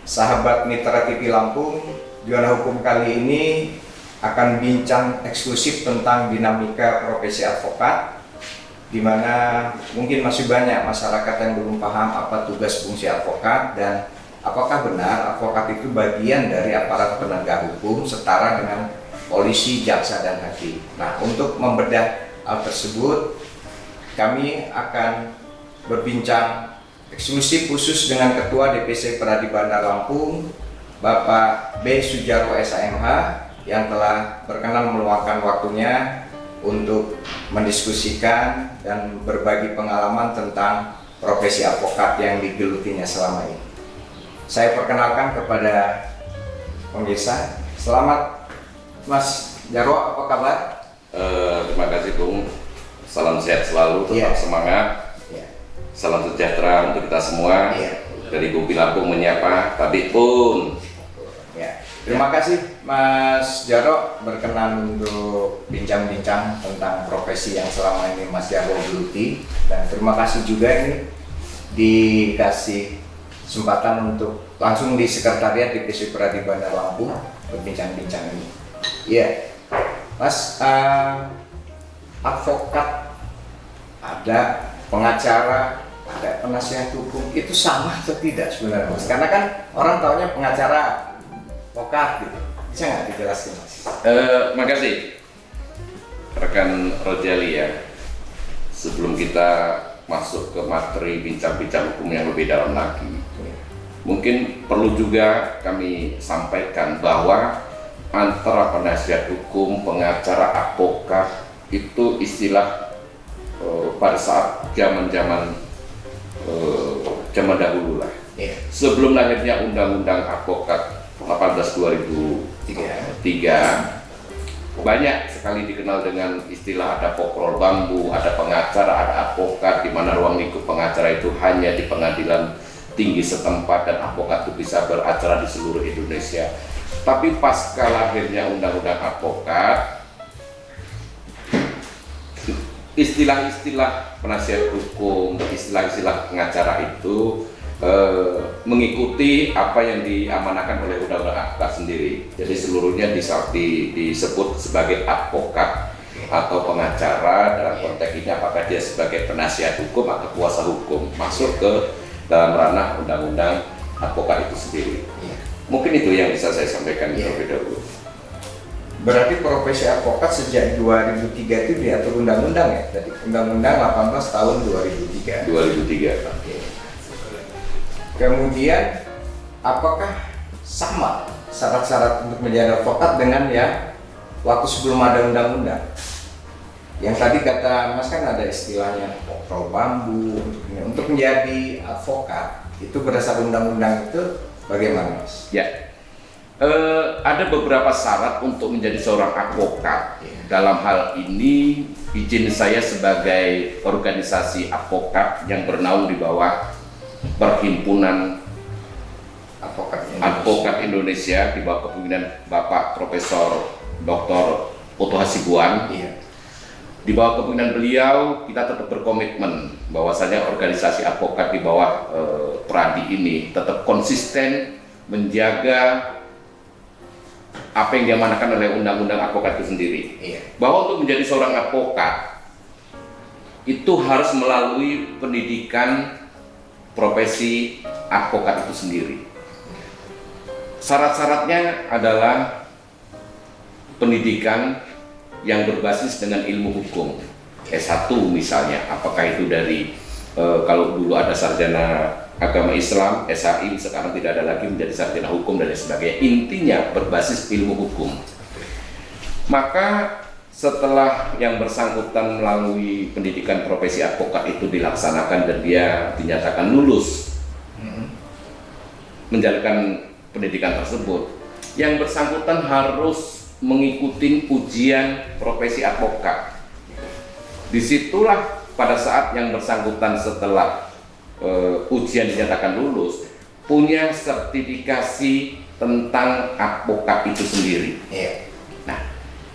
sahabat Mitra TV Lampung, Juara Hukum kali ini akan bincang eksklusif tentang dinamika profesi advokat, di mana mungkin masih banyak masyarakat yang belum paham apa tugas fungsi advokat dan apakah benar advokat itu bagian dari aparat penegak hukum setara dengan polisi, jaksa, dan hakim. Nah, untuk membedah hal tersebut, kami akan berbincang eksklusif khusus dengan Ketua DPC Pradibana Lampung, Bapak B. Sujaro SAMH, yang telah berkenan meluangkan waktunya untuk mendiskusikan dan berbagi pengalaman tentang profesi advokat yang digelutinya selama ini. Saya perkenalkan kepada pemirsa. Selamat Mas Jarwo, apa kabar? Terima kasih Bung. Salam sehat selalu, tetap semangat. Salam sejahtera untuk kita semua. Dari Bupati Lampung menyapa, Tabik pun. Terima kasih Mas Jarwo berkenan untuk bincang-bincang tentang profesi yang selama ini Mas Jarwo geluti, dan terima kasih juga ini dikasih kesempatan untuk langsung di sekretariat DPC Pradibana Lampung berbincang-bincang ini. Iya, Mas, advokat ada, pengacara ada, penasihat hukum, itu sama atau tidak sebenarnya Mas? Karena kan orang taunya pengacara, advokat gitu. Bisa nggak dijelaskan Mas? Makasih rekan Rojali ya. Sebelum kita masuk ke materi bincang-bincang hukum yang lebih dalam lagi, mungkin perlu juga kami sampaikan bahwa antara penasihat hukum, pengacara, advokat itu istilah pada saat zaman dahulu lah. Sebelum lahirnya Undang-Undang Advokat 18/2003, banyak sekali dikenal dengan istilah ada pokrol bambu, ada pengacara, ada advokat, di mana ruang lingkup pengacara itu hanya di pengadilan tinggi setempat dan advokat itu bisa beracara di seluruh Indonesia. Tapi pasca lahirnya Undang-Undang Advokat, istilah-istilah penasihat hukum, istilah-istilah pengacara itu mengikuti apa yang diamanahkan oleh Undang-Undang Advokat sendiri. Jadi seluruhnya disebut sebagai advokat atau pengacara dalam konteks ini, apakah dia sebagai penasihat hukum atau kuasa hukum, masuk ke dalam ranah Undang-Undang Advokat itu sendiri. Mungkin itu yang bisa saya sampaikan terlebih dahulu. Berarti profesi advokat sejak 2003 itu diatur undang-undang ya? Tadi Undang-Undang 18 tahun 2003. 2003. Oke. Kemudian apakah sama syarat-syarat untuk menjadi advokat dengan ya waktu sebelum ada undang-undang? Yang tadi kata Mas kan ada istilahnya pokrol bambu. Untuk menjadi advokat itu berdasarkan undang-undang itu bagaimana Mas? Ya, ada beberapa syarat untuk menjadi seorang advokat. Dalam hal ini, izin saya sebagai organisasi advokat yang bernaung di bawah Perhimpunan Advokat Indonesia di bawah kepemimpinan Bapak Profesor Dr. Oto Hasibuan. Di bawah kepemimpinan beliau, kita tetap berkomitmen bahwasanya organisasi advokat di bawah Pradi ini tetap konsisten menjaga apa yang diamanahkan oleh Undang-Undang Advokat itu sendiri. Bahwa untuk menjadi seorang advokat itu harus melalui pendidikan profesi advokat itu sendiri. Syarat-syaratnya adalah pendidikan yang berbasis dengan ilmu hukum, S1 misalnya, apakah itu dari kalau dulu ada sarjana agama Islam, SHI, sekarang tidak ada lagi, menjadi sarjana hukum dan lain sebagainya. Intinya berbasis ilmu hukum. Maka setelah yang bersangkutan melalui pendidikan profesi advokat itu dilaksanakan dan dia dinyatakan lulus menjalankan pendidikan tersebut, yang bersangkutan harus mengikuti ujian profesi advokat. Disitulah pada saat yang bersangkutan setelah ujian dinyatakan lulus, punya sertifikasi tentang advokat itu sendiri. Nah,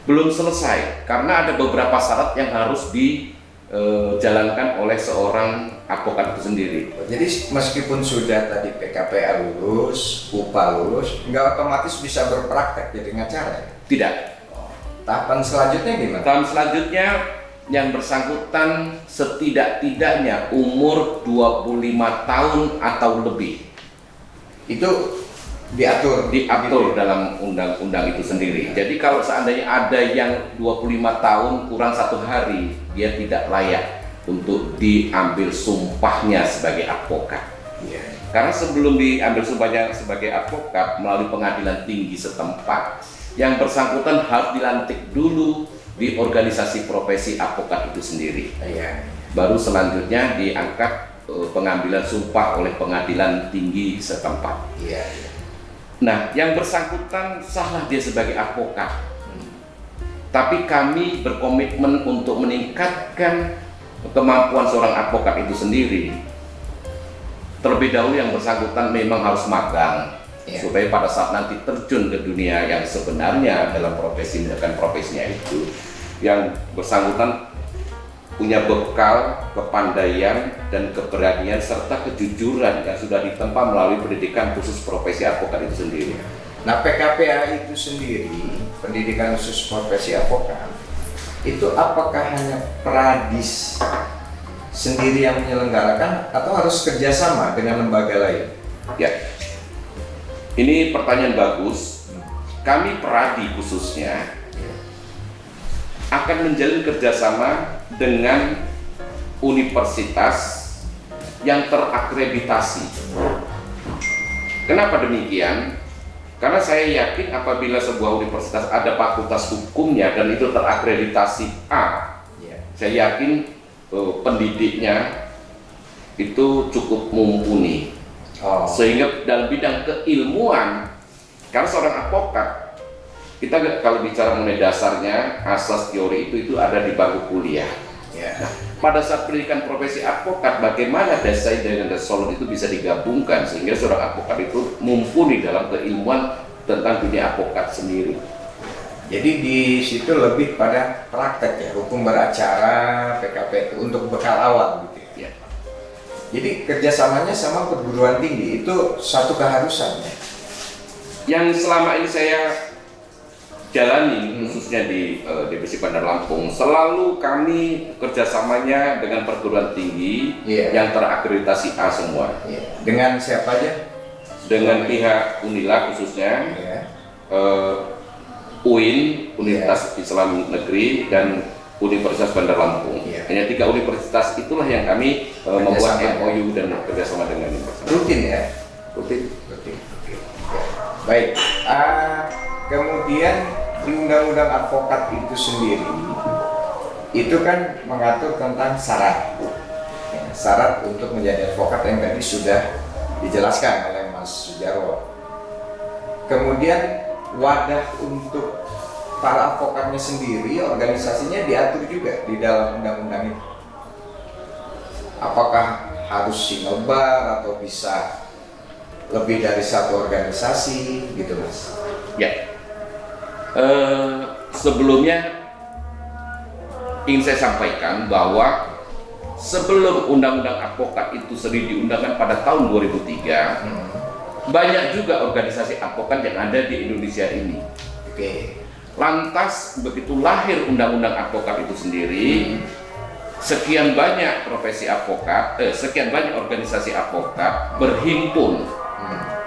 belum selesai karena ada beberapa syarat yang harus dijalankan oleh seorang advokat itu sendiri. Jadi meskipun sudah tadi PKPA lulus, UPA lulus, nggak otomatis bisa berpraktek jadi pengacara ya? Tidak. Tahapan selanjutnya gimana? Tahun selanjutnya yang bersangkutan setidak-tidaknya umur 25 tahun atau lebih. Itu diatur gitu ya? Dalam undang-undang itu sendiri. Jadi kalau seandainya ada yang 25 tahun kurang 1 hari, dia tidak layak untuk diambil sumpahnya sebagai advokat. Iya. Karena sebelum diambil sumpahnya sebagai advokat melalui pengadilan tinggi setempat, yang bersangkutan harus dilantik dulu di organisasi profesi advokat itu sendiri. Iya. Baru selanjutnya diangkat pengambilan sumpah oleh pengadilan tinggi setempat. Iya. Nah, yang bersangkutan sahlah dia sebagai advokat. Tapi kami berkomitmen untuk meningkatkan kemampuan seorang advokat itu sendiri. Terlebih dahulu yang bersangkutan memang harus magang, supaya pada saat nanti terjun ke dunia yang sebenarnya dalam profesi menjalankan profesinya itu, yang bersangkutan punya bekal, kepandaian, dan keberanian serta kejujuran yang sudah ditempa melalui pendidikan khusus profesi advokat itu sendiri. Nah, PKPA itu sendiri, pendidikan khusus profesi advokat, itu apakah hanya Pradis sendiri yang menyelenggarakan atau harus kerjasama dengan lembaga lain? Ya, ini pertanyaan bagus. Kami Pradi khususnya akan menjalin kerjasama dengan universitas yang terakreditasi. Kenapa demikian? Karena saya yakin apabila sebuah universitas ada fakultas hukumnya dan itu terakreditasi A, saya yakin pendidiknya itu cukup mumpuni. Sehingga dalam bidang keilmuan, karena seorang advokat, kita kalau bicara mengenai dasarnya, asas teori itu ada di bangku kuliah. Nah, pada saat pendidikan profesi advokat, bagaimana dasar dengan dasar itu bisa digabungkan sehingga seorang advokat itu mumpuni dalam keilmuan tentang dunia advokat sendiri. Jadi di situ lebih pada praktek ya, hukum beracara, PKP itu untuk bekal awal gitu ya. Jadi kerjasamanya sama perguruan tinggi itu satu keharusan ya. Yang selama ini saya jalani khususnya di Divisi Bandar Lampung, selalu kami kerjasamanya dengan perguruan tinggi yang terakreditasi A semua. Dengan siapa aja? Dengan pihak Unila khususnya, UIN, Universitas Islam Negeri, dan Universitas Bandar Lampung. Hanya 3 universitas itulah yang kami membuat MOU dan kerjasama dengan universitas. Rutin ya? Rutin. Baik. Kemudian di Undang-Undang Advokat itu sendiri, itu kan mengatur tentang syarat. Syarat untuk menjadi advokat yang tadi sudah dijelaskan oleh Mas Sujarwo. Kemudian wadah untuk para advokatnya sendiri, organisasinya diatur juga di dalam undang-undang itu. Apakah harus sinebar atau bisa lebih dari satu organisasi gitu Mas? Ya. Sebelumnya ingin saya sampaikan bahwa sebelum Undang-Undang Advokat itu sendiri diundangkan pada tahun 2003, banyak juga organisasi advokat yang ada di Indonesia ini. Lantas begitu lahir Undang-Undang Advokat itu sendiri, sekian banyak profesi advokat, sekian banyak organisasi advokat berhimpun,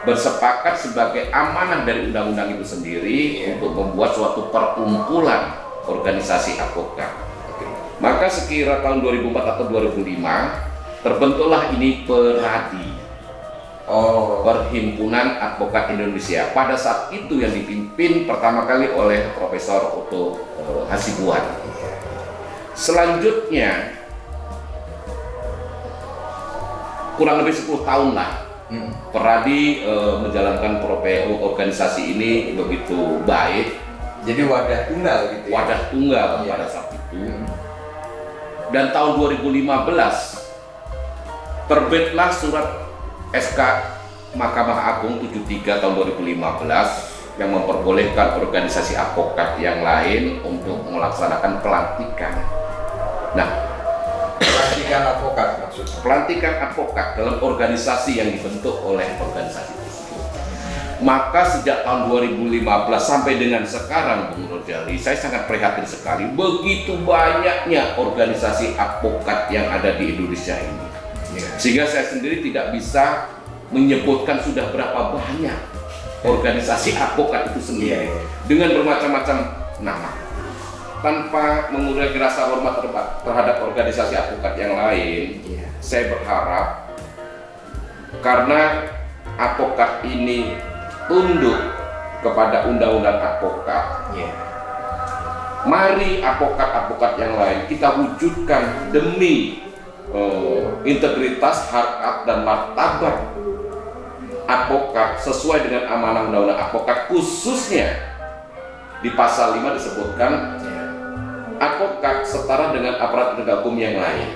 bersepakat sebagai amanah dari undang-undang itu sendiri untuk membuat suatu perkumpulan organisasi advokat. Maka sekira tahun 2004 atau 2005 terbentuklah ini Peradi, Perhimpunan Advokat Indonesia. Pada saat itu yang dipimpin pertama kali oleh Profesor Otto Hasibuan. Selanjutnya kurang lebih 10 tahun lah Peradi menjalankan organisasi ini begitu baik. Jadi wadah tunggal gitu ya? Wadah tunggal pada saat itu. Dan tahun 2015 terbitlah surat SK Mahkamah Agung 73 tahun 2015 yang memperbolehkan organisasi advokat yang lain untuk melaksanakan pelantikan. Nah, pelantikan Pelantikan advokat maksudnya. Pelantikan advokat dalam organisasi yang dibentuk oleh organisasi tersebut. Maka sejak tahun 2015 sampai dengan sekarang, Bung Rojali, saya sangat prihatin sekali begitu banyaknya organisasi advokat yang ada di Indonesia ini. Sehingga saya sendiri tidak bisa menyebutkan sudah berapa banyak organisasi advokat itu sendiri dengan bermacam-macam nama. Tanpa mengurangi rasa hormat terhadap organisasi advokat yang lain, saya berharap karena advokat ini tunduk kepada undang-undang advokat, mari advokat-advokat yang lain kita wujudkan demi integritas, harkat, dan martabat advokat sesuai dengan amanah undang-undang advokat, khususnya di pasal 5 disebutkan advokat setara dengan aparat penegak hukum yang lain.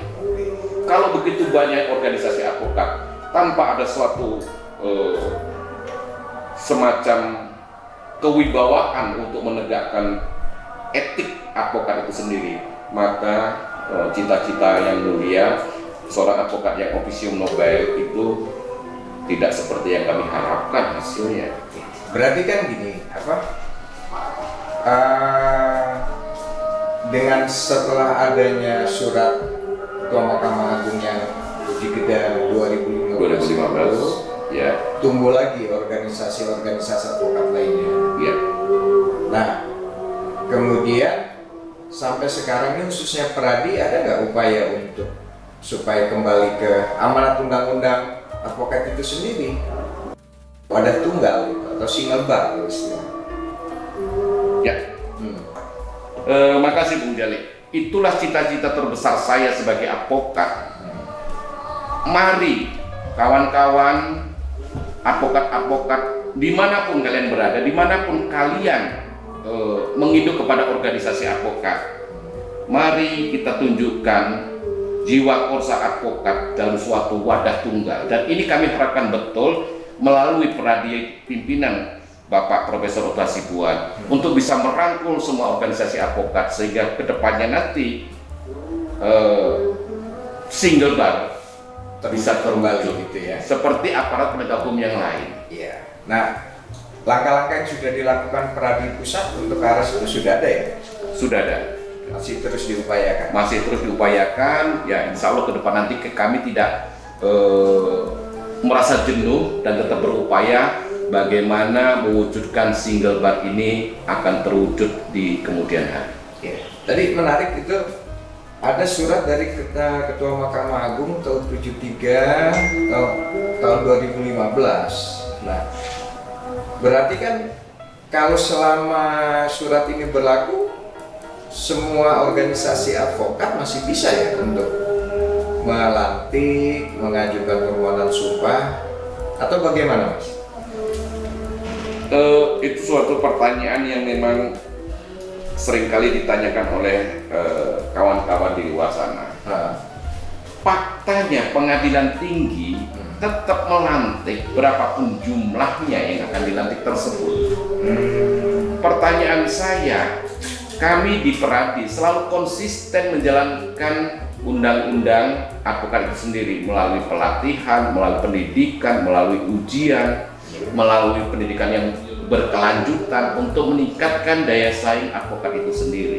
Kalau begitu banyak organisasi advokat tanpa ada suatu semacam kewibawaan untuk menegakkan etik advokat itu sendiri, maka cita-cita yang mulia seorang advokat yang officium Nobel itu tidak seperti yang kami harapkan hasilnya. Berarti kan gini, dengan setelah adanya surat Ketua Mahkamah Agung yang Jikeda 2015 ya, tumbuh lagi organisasi-organisasi advokat lainnya. Ya. Nah, kemudian sampai sekarang ini khususnya Peradi ada nggak upaya untuk supaya kembali ke amanat undang-undang advokat itu sendiri, wadah tunggal gitu, atau single bar istilahnya? Ya. Makasih Bung Jali. Itulah cita-cita terbesar saya sebagai advokat. Mari kawan-kawan advokat-advokat dimanapun kalian berada, dimanapun kalian menginduk kepada organisasi advokat, mari kita tunjukkan jiwa korsa advokat dalam suatu wadah tunggal. Dan ini kami harapkan betul melalui Peradi pimpinan Bapak Profesor Oto Hasibuan untuk bisa merangkul semua organisasi advokat sehingga kedepannya nanti single bar bisa terwujud gitu ya, seperti aparat penegak hukum yang lain. Iya. Nah, langkah-langkah yang sudah dilakukan Peradi pusat untuk ke arah itu sudah ada ya? Sudah ada. Masih terus diupayakan. Masih terus diupayakan. Ya, insya Allah ke depan nanti kami tidak merasa jenuh dan tetap berupaya bagaimana mewujudkan single bar ini akan terwujud di kemudian hari. Ya. Tadi menarik itu ada surat dari Ketua Mahkamah Agung tahun 73 tahun 2015. Nah, berarti kan kalau selama surat ini berlaku, semua organisasi advokat masih bisa ya untuk melantik, mengajukan permohonan sumpah, atau bagaimana, Mas? Itu suatu pertanyaan yang memang seringkali ditanyakan oleh kawan-kawan di luar sana. Faktanya pengadilan tinggi tetap melantik berapapun jumlahnya yang akan dilantik tersebut. Pertanyaan saya, kami di Peradi selalu konsisten menjalankan undang-undang advokat itu sendiri melalui pelatihan, melalui pendidikan, melalui ujian, melalui pendidikan yang berkelanjutan untuk meningkatkan daya saing advokat itu sendiri,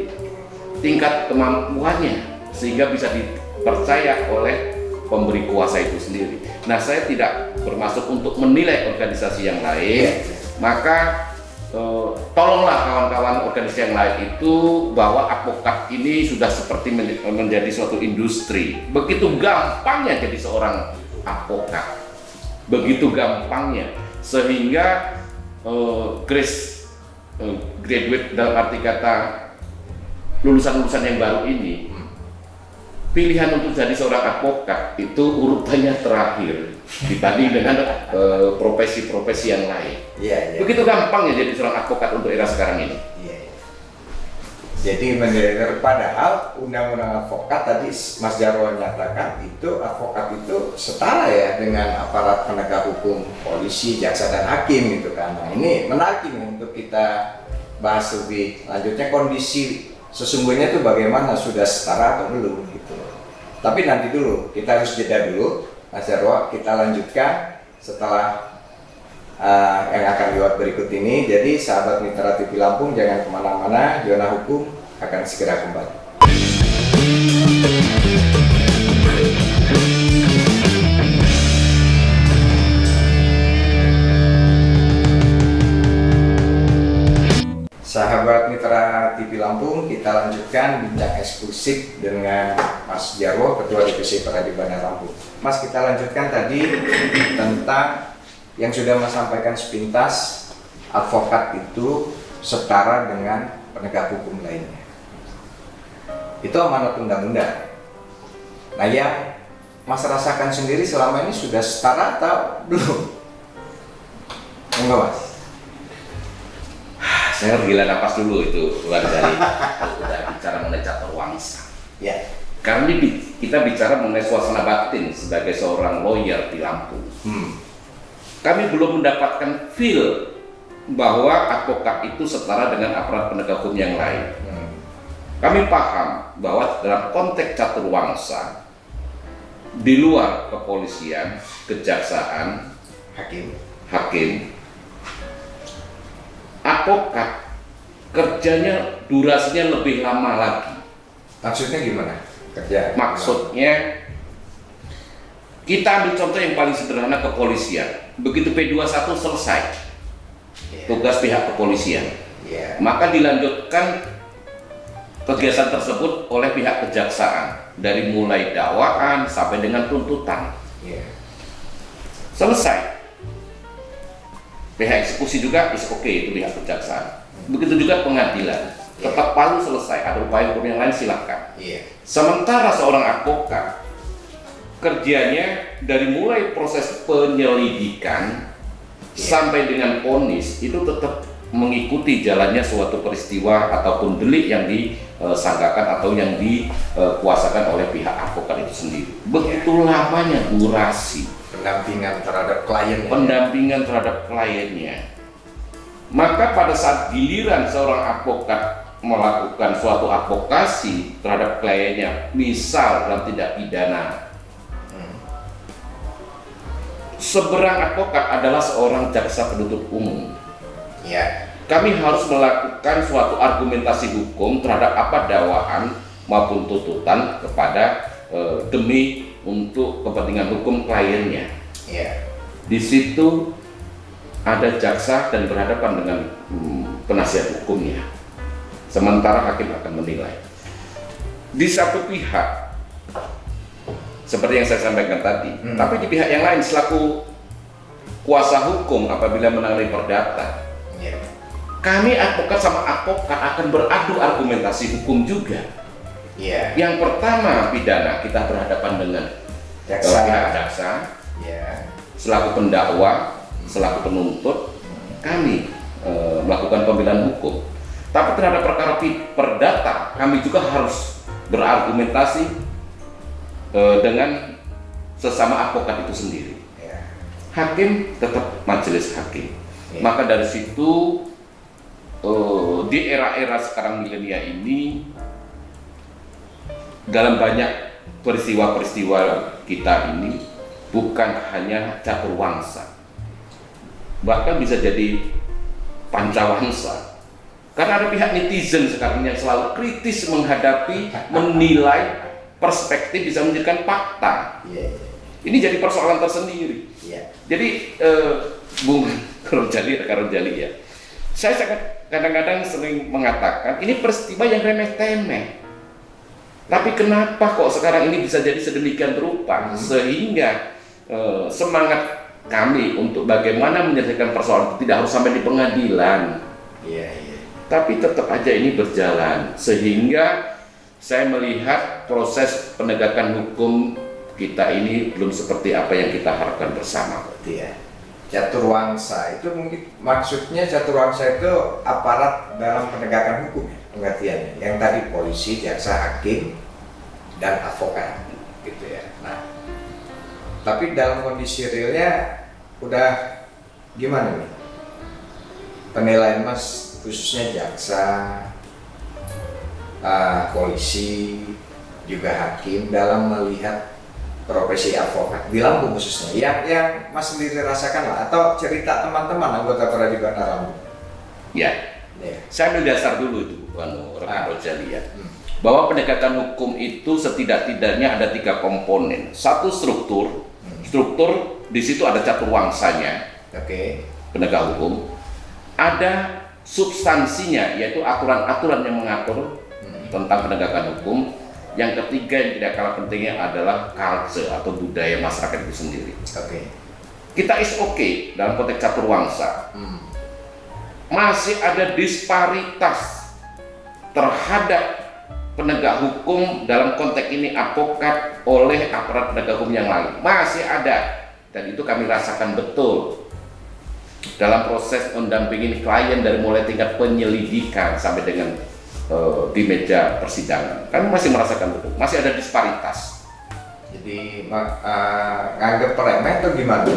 tingkat kemampuannya sehingga bisa dipercaya oleh pemberi kuasa itu sendiri. Nah, saya tidak bermaksud untuk menilai organisasi yang lain, maka tolonglah kawan-kawan organisasi yang lain itu bahwa advokat ini sudah seperti menjadi suatu industri. Begitu gampangnya jadi seorang advokat, begitu gampangnya, sehingga graduate dalam arti kata lulusan-lulusan yang baru ini, pilihan untuk jadi seorang advokat itu urutannya terakhir dibanding dengan profesi-profesi yang lain. Begitu gampangnya jadi seorang advokat untuk era sekarang ini. Jadi padahal undang-undang advokat tadi Mas Jarwo nyatakan itu advokat itu setara ya dengan aparat penegak hukum, polisi, jaksa dan hakim gitu kan. Nah, ini menarik nih untuk kita bahas lebih lanjutnya, kondisi sesungguhnya itu bagaimana, sudah setara atau belum gitu. Tapi nanti dulu, kita harus jeda dulu, Mas Jarwo. Kita lanjutkan setelah yang akan lewat berikut ini. Jadi sahabat Mitra TV Lampung, jangan kemana-mana, Zona Hukum akan segera kembali. Sahabat Mitra TV Lampung, kita lanjutkan bincang eksklusif dengan Mas Jarwo, Ketua Divisi Peradilan Lampung. Mas, kita lanjutkan tadi tentang yang sudah Mas sampaikan sepintas, advokat itu setara dengan penegak hukum lainnya. Itu amanat undang-undang. Nah, yang Mas rasakan sendiri selama ini sudah setara atau belum? Enggak, Mas? Saya gila napas dulu itu keluar dari udah bicara mengenai catur wangsa. Ya. Karena ini kita bicara mengenai suasana batin sebagai seorang lawyer di Lampung. Kami belum mendapatkan feel bahwa advokat itu setara dengan aparat penegak hukum yang lain. Kami paham bahwa dalam konteks catur wangsa, di luar kepolisian, kejaksaan, hakim, advokat kerjanya durasinya lebih lama lagi. Maksudnya gimana? Kerja? Maksudnya kita ambil contoh yang paling sederhana, kepolisian. Begitu P21 selesai tugas pihak kepolisian, maka dilanjutkan kegiatan tersebut oleh pihak kejaksaan, dari mulai dakwaan sampai dengan tuntutan. Selesai, pihak eksekusi juga is oke, itu pihak kejaksaan. Begitu juga pengadilan, tetap palu selesai, ada upaya hukum yang lain silakan. Sementara seorang advokat kerjanya dari mulai proses penyelidikan sampai dengan vonis itu tetap mengikuti jalannya suatu peristiwa ataupun delik yang disangkakan atau yang dikuasakan oleh pihak advokat itu sendiri. Begitu lamanya durasi pendampingan terhadap klien. Pendampingan terhadap kliennya. Maka pada saat giliran seorang advokat melakukan suatu advokasi terhadap kliennya, misal dalam tindak pidana, seberang advokat adalah seorang jaksa penuntut umum. Kami harus melakukan suatu argumentasi hukum terhadap apa dakwaan maupun tuntutan kepada demi untuk kepentingan hukum kliennya. Di situ ada jaksa dan berhadapan dengan penasihat hukumnya. Sementara hakim akan menilai. Di satu pihak, seperti yang saya sampaikan tadi, tapi di pihak yang lain selaku kuasa hukum apabila menangani perdata, kami advokat sama advokat akan beradu argumentasi hukum juga. Yang pertama pidana, kita berhadapan dengan pihak jaksa, selaku pendakwa, selaku penuntut, kami melakukan pembelaan hukum. Tapi terhadap perkara perdata, kami juga harus berargumentasi dengan sesama advokat itu sendiri. Hakim tetap majelis hakim. Maka dari situ di era-era sekarang milenia ini, dalam banyak peristiwa-peristiwa kita ini bukan hanya catur wangsa, bahkan bisa jadi pancawangsa. Karena ada pihak netizen sekarang yang selalu kritis menghadapi, menilai, perspektif bisa menjadikan fakta. Ini jadi persoalan tersendiri. Jadi Bung Karojali ya, saya kadang-kadang sering mengatakan ini peristiwa yang remeh-temeh. Tapi kenapa kok sekarang ini bisa jadi sedemikian rupa sehingga semangat kami untuk bagaimana menyelesaikan persoalan itu tidak harus sampai di pengadilan. Tapi tetap aja ini berjalan sehingga saya melihat proses penegakan hukum kita ini belum seperti apa yang kita harapkan bersama. Catur wangsa itu mungkin maksudnya catur wangsa itu aparat dalam penegakan hukum ya, pengertiannya. Yang tadi polisi, jaksa, hakim, dan advokat gitu ya. Nah, tapi dalam kondisi realnya udah gimana nih penilaian Mas, khususnya jaksa, polisi, juga hakim dalam melihat profesi advokat di Lampung khususnya, yang Mas sendiri rasakan lah, atau cerita teman-teman anggota peradilan Lampung? Ya, saya ambil dasar dulu itu, rekan Rojali ya. Bahwa penegakan hukum itu setidak-tidaknya ada 3 komponen. Satu struktur, di situ ada caturwangsanya, penegak hukum. Ada substansinya, yaitu aturan-aturan yang mengatur tentang penegakan hukum. Yang ketiga yang tidak kalah pentingnya adalah culture atau budaya masyarakat itu sendiri. Kita is okay dalam konteks caturwangsa. Masih ada disparitas terhadap penegak hukum dalam konteks ini advokat oleh aparat penegak hukum yang lain. Masih ada, dan itu kami rasakan betul dalam proses mendampingi klien dari mulai tingkat penyelidikan sampai dengan di meja persidangan. Kami masih merasakan betul, masih ada disparitas. Jadi nganggap remeh atau gimana?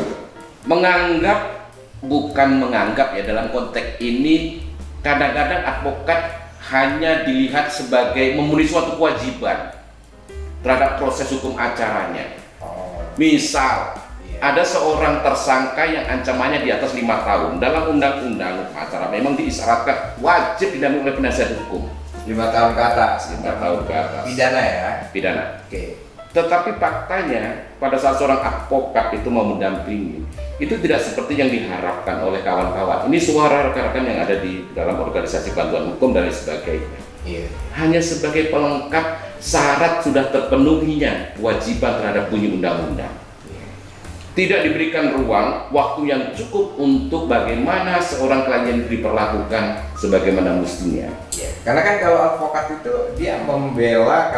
Bukan menganggap ya, dalam konteks ini kadang-kadang advokat hanya dilihat sebagai memenuhi suatu kewajiban terhadap proses hukum acaranya. Misal ada seorang tersangka yang ancamannya di atas 5 tahun. Dalam undang-undang hukum acara memang diisyaratkan wajib didampingi oleh penasihat hukum 5 tahun ke atas. 5 tahun ke atas. Pidana ya? Pidana. Tetapi faktanya pada saat seorang advokat itu mau mendampingi, itu tidak seperti yang diharapkan oleh kawan-kawan. Ini suara rekan-rekan yang ada di dalam organisasi bantuan hukum dan lain sebagainya. Hanya sebagai pelengkap syarat sudah terpenuhinya kewajiban terhadap bunyi undang-undang. Tidak diberikan ruang, waktu yang cukup untuk bagaimana seorang klien diperlakukan sebagaimana mestinya. Karena kan kalau advokat itu dia membela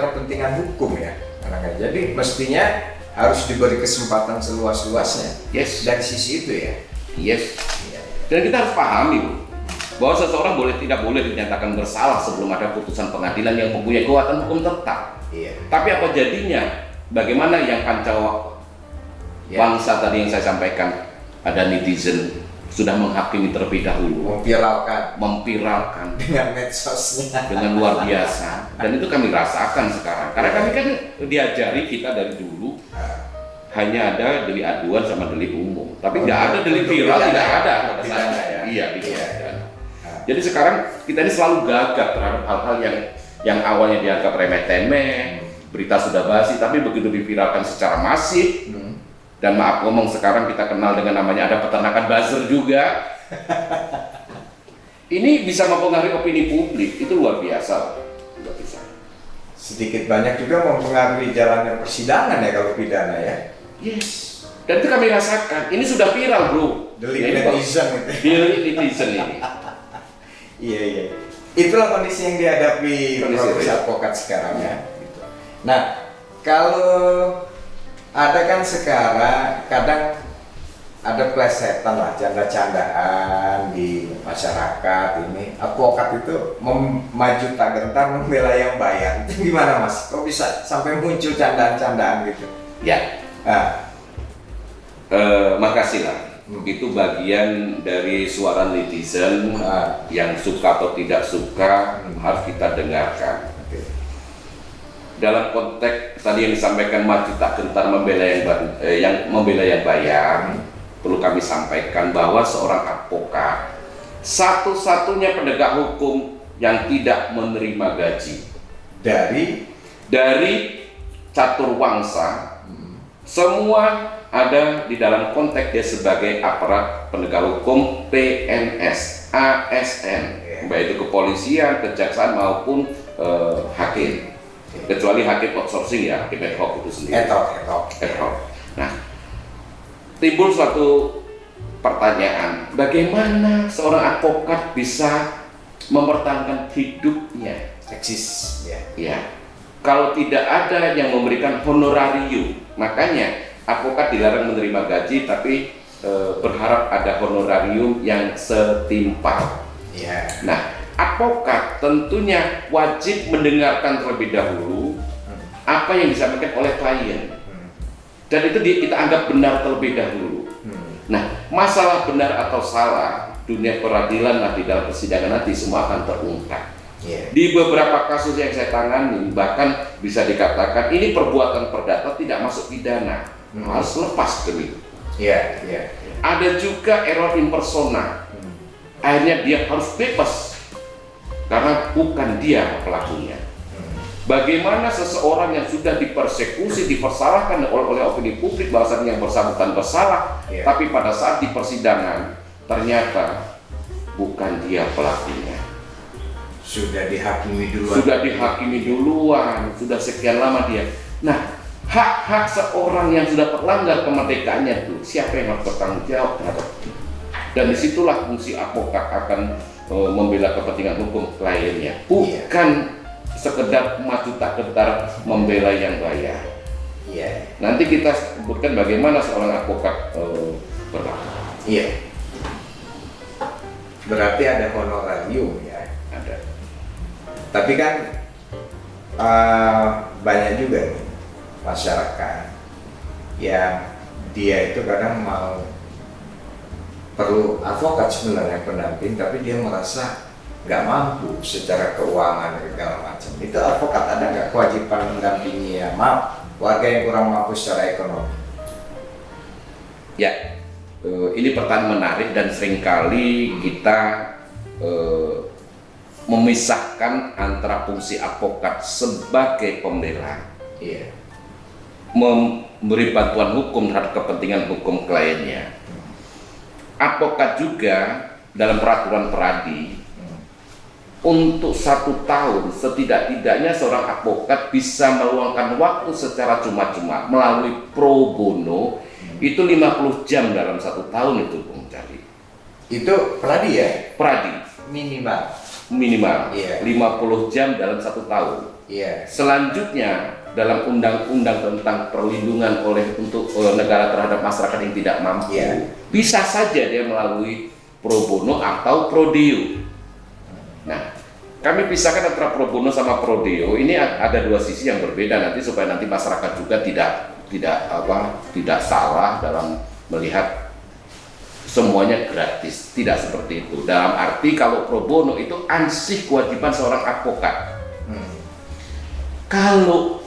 kepentingan hukum ya. Jadi mestinya harus diberi kesempatan seluas-luasnya. Dari sisi itu ya. Dan kita harus pahami bahwa seseorang tidak boleh dinyatakan bersalah sebelum ada putusan pengadilan yang mempunyai kekuatan hukum tetap. Tapi apa jadinya? Bagaimana yang pancawak bangsa tadi yang saya sampaikan, ada netizen sudah menghakimi terlebih dahulu, memviralkan dengan medsosnya dengan luar biasa, dan itu kami rasakan sekarang karena kami kan diajari kita dari dulu hanya ada delik aduan sama delik umum, tapi nggak ada delik viral, tidak ada pada saat Jadi sekarang kita ini selalu gagap terhadap hal-hal yang awalnya dianggap remeh-temeh, berita sudah basi, tapi begitu diviralkan secara masif. Dan maaf ngomong, sekarang kita kenal dengan namanya ada peternakan buzzer juga. Ini bisa mempengaruhi opini publik, itu luar biasa. Sedikit banyak juga mempengaruhi jalannya persidangan ya kalau pidana ya. Dan itu kami rasakan, ini sudah viral bro. Delik netizen itu. Delik netizen ini. Iya. Itulah kondisi yang dihadapi profesi advokat sekarang ya. Nah, kalau ada kan sekarang kadang ada plesetan lah, canda-candaan di masyarakat ini. Advokat itu maju tak gentar membela yang bayar. Itu gimana Mas? Kok bisa sampai muncul candaan-candaan gitu? Makasih lah. Itu bagian dari suara netizen yang suka atau tidak suka harus kita dengarkan. Dalam konteks tadi yang disampaikan maju tak gentar membela yang bayar, perlu kami sampaikan bahwa seorang advokat satu-satunya penegak hukum yang tidak menerima gaji dari caturwangsa. Semua ada di dalam konteks dia sebagai aparat penegak hukum PNS, ASN, baik itu kepolisian, kejaksaan maupun hakim. Kecuali hakim outsourcing ya, hakim ad hoc itu sendiri. Ad hoc. Nah, timbul suatu pertanyaan, bagaimana seorang advokat bisa mempertahankan hidupnya? Eksis. Kalau tidak ada yang memberikan honorarium, makanya advokat dilarang menerima gaji, tapi berharap ada honorarium yang setimpal. Nah, advokat tentunya wajib mendengarkan terlebih dahulu apa yang disampaikan oleh klien, dan itu kita anggap benar terlebih dahulu. Nah, masalah benar atau salah dunia peradilan di dalam persidangan nanti semua akan terungkap. Iya. Di beberapa kasus yang saya tangani, bahkan bisa dikatakan ini perbuatan perdata tidak masuk pidana, harus lepas demi. Iya, iya. Ada juga error in persona, akhirnya dia harus bebas karena bukan dia pelakunya. Bagaimana seseorang yang sudah dipersekusi, dipersalahkan oleh opini publik bahwasanya yang bersangkutan bersalah, tapi pada saat di persidangan ternyata bukan dia pelakunya. Sudah dihakimi duluan. Sudah sekian lama dia. Nah, hak-hak seorang yang sudah terlanggar kemerdekaannya itu, siapa yang harus bertanggung jawab terhadap itu? Dan disitulah fungsi advokat akan membela kepentingan hukum kliennya, bukan sekedar maju tak gentar membela yang bayar. Iya. Nanti kita sebutkan bagaimana seorang advokat berlaku. Iya. Berarti ada honorarium ya. Ada. Tapi kan banyak juga nih masyarakat yang dia itu kadang perlu advokat sebenarnya pendamping, tapi dia merasa nggak mampu secara keuangan segala macam. Itu advokat ada nggak kewajiban mendampingi ya warga yang kurang mampu secara ekonomi? Ya, ini pertanyaan menarik dan seringkali kita memisahkan antara fungsi advokat sebagai pembela, memberi bantuan hukum terhadap kepentingan hukum kliennya. Advokat juga dalam peraturan peradi untuk 1 tahun setidak-tidaknya seorang advokat bisa meluangkan waktu secara cuma-cuma melalui pro bono itu 50 jam dalam 1 tahun itu, Bung Cali. Itu peradi ya? Peradi minimal 50 jam dalam 1 tahun. Selanjutnya dalam undang-undang tentang perlindungan untuk negara terhadap masyarakat yang tidak mampu, bisa saja dia melalui pro bono atau pro deo. Nah, kami pisahkan antara pro bono sama pro deo. Ini ada 2 sisi yang berbeda nanti supaya nanti masyarakat juga tidak salah dalam melihat semuanya gratis. Tidak seperti itu. Dalam arti kalau pro bono itu ansih kewajiban seorang advokat. Kalau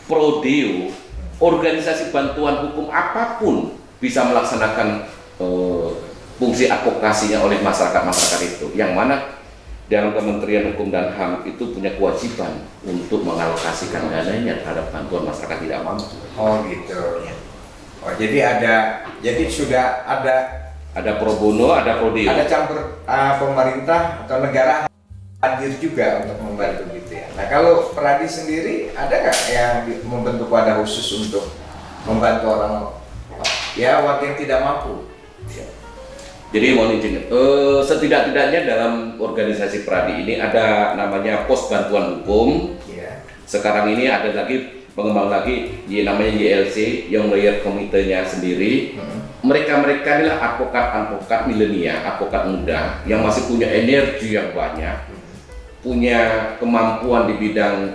pro deo, organisasi bantuan hukum apapun bisa melaksanakan fungsi advokasinya oleh masyarakat itu, yang mana dalam Kementerian Hukum dan HAM itu punya kewajiban untuk mengalokasikan dananya terhadap bantuan masyarakat tidak mampu. Oh gitu. Oh jadi sudah ada pro bono, ada pro deo. Ada campur pemerintah atau negara hadir juga untuk membantu gitu ya. Nah kalau peradi sendiri ada nggak yang membentuk wadah khusus untuk membantu orang warga yang tidak mampu? Jadi mohon izin, setidak-tidaknya dalam organisasi peradi ini ada namanya pos bantuan hukum. Sekarang ini ada lagi pengembang lagi, namanya YLC, Young Lawyer Committee-nya sendiri. Mereka inilah advokat milenial, advokat muda yang masih punya energi yang banyak, punya kemampuan di bidang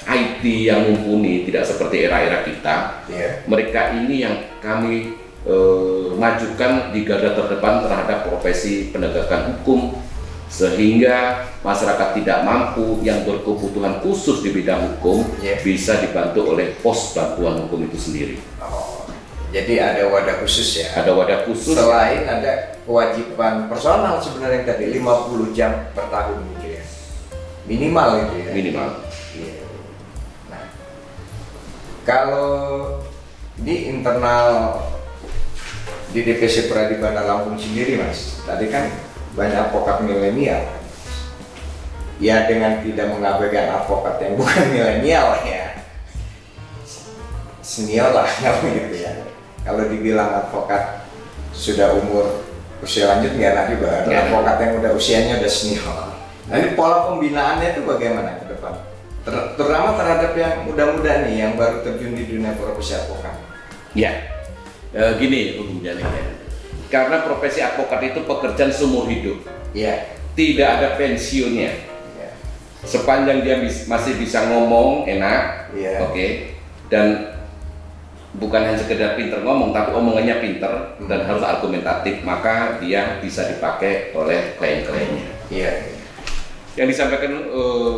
IT yang mumpuni, tidak seperti era-era kita. Mereka ini yang kami majukan di garda terdepan terhadap profesi penegakan hukum, sehingga masyarakat tidak mampu yang berkebutuhan khusus di bidang hukum bisa dibantu oleh pos bantuan hukum itu sendiri. Jadi ada wadah khusus ya? Ada wadah khusus. Selain ada kewajiban personal sebenarnya tadi 50 jam per tahun gitu ya? Minimal itu ya? Minimal. Nah, kalau di internal di DPC Peradi Bandar Lampung sendiri Mas, tadi kan banyak advokat milenial ya, dengan tidak mengabaikan advokat yang bukan milenial ya, senior lah kalau gitu ya. Kalau dibilang advokat sudah usia lanjut nggak enak juga, advokat yang udah usianya udah senior. Nah ini pola pembinaannya itu bagaimana ke depan? Terutama terhadap yang muda-muda nih yang baru terjun di dunia profesi advokat. Gini Bung Jani, karena profesi advokat itu pekerjaan seumur hidup, tidak ada pensiunnya. Sepanjang dia masih bisa ngomong enak, dan bukan hanya sekedar pinter ngomong, tapi omongannya pinter dan harus argumentatif, maka dia bisa dipakai oleh klien-kliennya. Yang disampaikan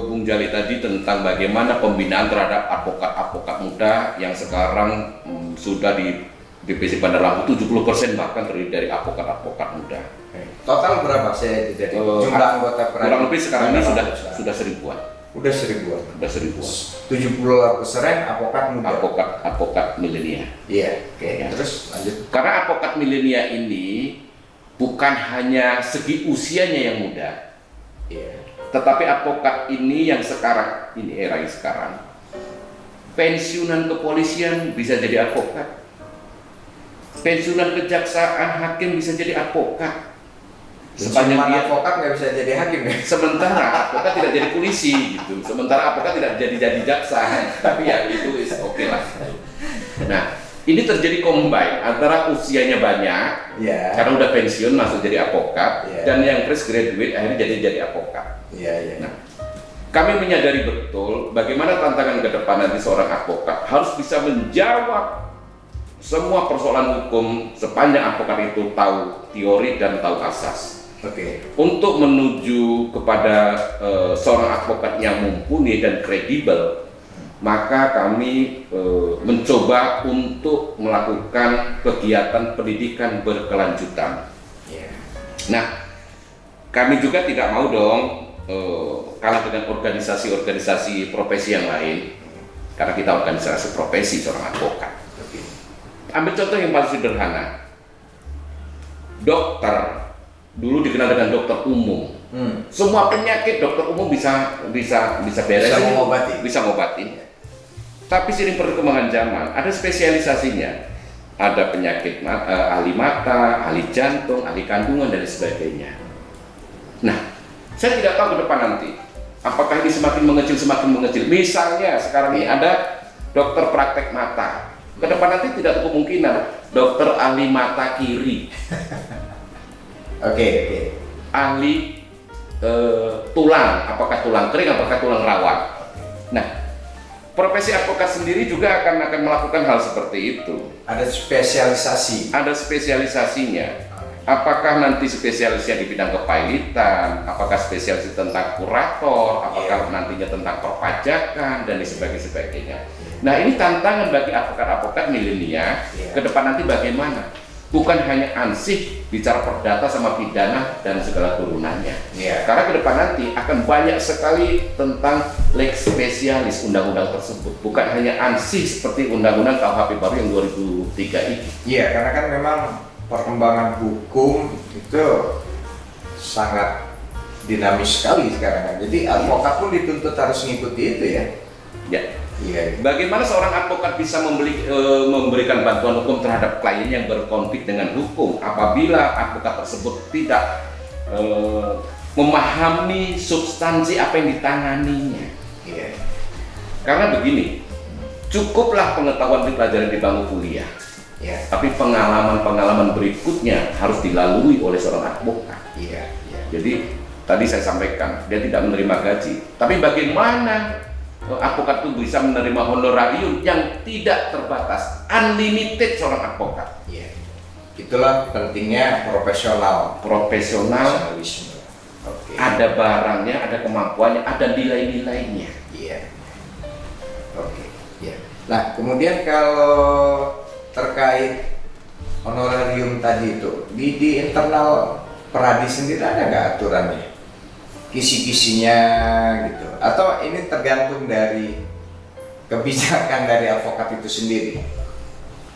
Bung Jali tadi tentang bagaimana pembinaan terhadap advokat-advokat muda yang sekarang sudah di DPC Bandar Lampung 70% bahkan terdiri dari advokat-advokat muda. Total berapa saya jadi jumlah anggota kurang lebih sekarang ini Bandar sudah Lampung? seribuan. Udah seribuan. Sudah seribuan. 70% advokat muda. Advokat milenial. Iya, oke. Ya. Terus lanjut. Karena advokat milenial ini bukan hanya segi usianya yang muda, Iya. tetapi advokat ini yang sekarang, ini era yang sekarang, pensiunan kepolisian bisa jadi advokat, pensiunan kejaksaan hakim bisa jadi advokat. Sepanjang dia advokat nggak bisa jadi hakim ya? sementara advokat tidak jadi polisi gitu, sementara advokat tidak jadi jaksa, tapi ya itu is oke lah. Nah, ini terjadi combine antara usianya banyak, Iya. karena udah pensiun masuk jadi advokat, Iya. dan yang fresh graduate akhirnya jadi advokat. Iya, iya. Nah, kami menyadari betul bagaimana tantangan ke depan nanti seorang advokat harus bisa menjawab semua persoalan hukum sepanjang advokat itu tahu teori dan tahu asas. Oke. Untuk menuju kepada seorang advokat yang mumpuni dan kredibel, maka kami mencoba untuk melakukan kegiatan pendidikan berkelanjutan. Iya. Nah, kami juga tidak mau dong kalah dengan organisasi-organisasi profesi yang lain, karena kita organisasi profesi seorang advokat. Oke. Ambil contoh yang paling sederhana, dokter dulu dikenal dengan dokter umum. Semua penyakit dokter umum bisa beres, Bisa mengobati. bisa ngobati. Tapi seiring perkembangan zaman, ada spesialisasinya. Ada penyakit ahli mata, ahli jantung, ahli kandungan dan sebagainya. Nah, saya tidak tahu ke depan nanti apakah ini semakin mengecil. Misalnya sekarang ini ada dokter praktek mata. Ke depan nanti tidak kemungkinan dokter ahli mata kiri. Oke. Ahli tulang, apakah tulang kering, apakah tulang rawan. Nah, profesi advokat sendiri juga akan melakukan hal seperti itu. Ada spesialisasi. Ada spesialisasinya. Apakah nanti spesialisnya di bidang kepailitan, apakah spesialisasi tentang kurator, apakah nantinya tentang perpajakan dan sebagainya. Nah, ini tantangan bagi advokat-advokat milenial ke depan nanti bagaimana? Bukan hanya ansih bicara perdata sama pidana dan segala turunannya. Karena ke depan nanti akan banyak sekali tentang lex spesialis undang-undang tersebut. Bukan hanya ansih seperti undang-undang KUHP baru yang 2003 ini. Iya, karena kan memang perkembangan hukum itu sangat dinamis sekali sekarang kan. Jadi advokat pun dituntut harus mengikuti itu ya. Ya. Iya. Bagaimana seorang advokat bisa memberikan bantuan hukum terhadap klien yang berkonflik dengan hukum apabila advokat tersebut tidak memahami substansi apa yang ditanganinya? Iya. Karena begini, cukuplah pengetahuan dipelajari di bangku kuliah, Iya. tapi pengalaman berikutnya harus dilalui oleh seorang advokat. Iya. Jadi tadi saya sampaikan dia tidak menerima gaji, tapi bagaimana advokat itu bisa menerima honorarium yang tidak terbatas, unlimited seorang advokat. Iya. Itulah pentingnya profesionalisme. Oke. Ada barangnya, ada kemampuannya, ada nilai-nilainya. Iya. Oke. Iya. Nah, kemudian kalau terkait honorarium tadi itu di internal Peradi sendiri ada nggak aturannya? Kisi-kisinya gitu, atau ini tergantung dari kebijakan dari advokat itu sendiri?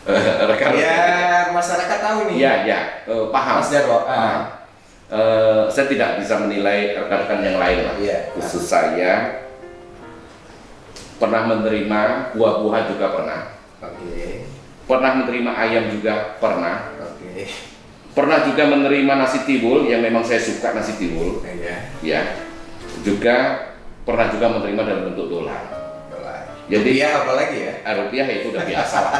Biar masyarakat tahu nih. Paham. Mas Jarwo. Saya tidak bisa menilai rekan-rekan yang lain lah. Iya. Khusus saya pernah menerima buah-buahan juga pernah. Oke. Pernah menerima ayam juga pernah. Oke. Pernah juga menerima nasi tiwul yang memang saya suka nasi tiwul. Iya. Ya. Juga pernah juga menerima dalam bentuk dolar. Jadi rupiah apalagi ya? Rupiah itu udah biasa lah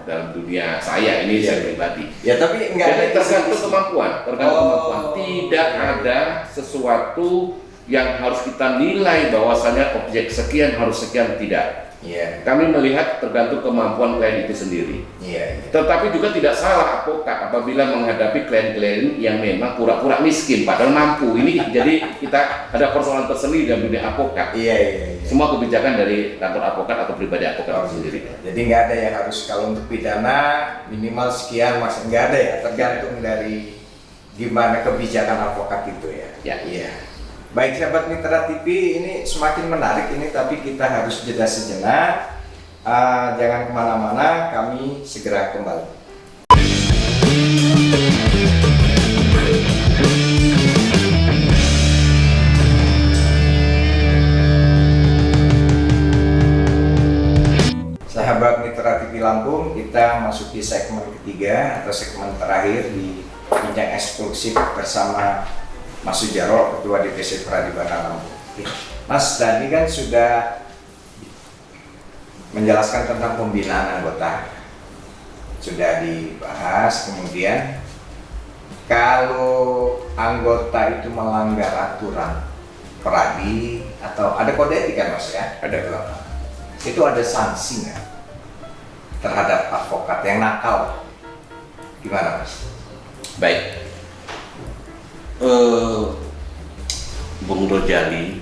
dalam dunia saya ini saya pribadi. Ya tapi enggak ada tergantung kemampuan, kemampuan. Tidak Oke. ada sesuatu yang harus kita nilai bahwasanya objek sekian harus sekian, tidak. Iya. Kami melihat tergantung kemampuan klien itu sendiri. Iya. Tetapi juga tidak salah advokat apabila menghadapi klien-klien yang memang pura-pura miskin padahal mampu. Ini jadi kita ada persoalan tersendiri dalam dunia advokat. Iya. Semua kebijakan dari kantor advokat atau pribadi advokat itu sendiri. Jadi nggak ada yang harus, kalau untuk pidana minimal sekian, mas, nggak ada ya, tergantung dari gimana kebijakan advokat itu ya. Ya. Iya. Baik sahabat Mitra TV, ini semakin menarik ini, tapi kita harus jeda sejenak. Jangan kemana-mana, kami segera kembali. Sahabat Mitra TV Lampung, kita masuki segmen ketiga atau segmen terakhir di bincang eksklusif bersama Mas Sujaro, Ketua DPC Pradibana Lampung. Mas, tadi kan sudah menjelaskan tentang pembinaan anggota, sudah dibahas. Kemudian kalau anggota itu melanggar aturan Pradi atau ada kode etik kan, Mas ya? Ada. Itu ada sanksi nggak terhadap advokat yang nakal? Gimana, Mas? Baik. Bung Rojali,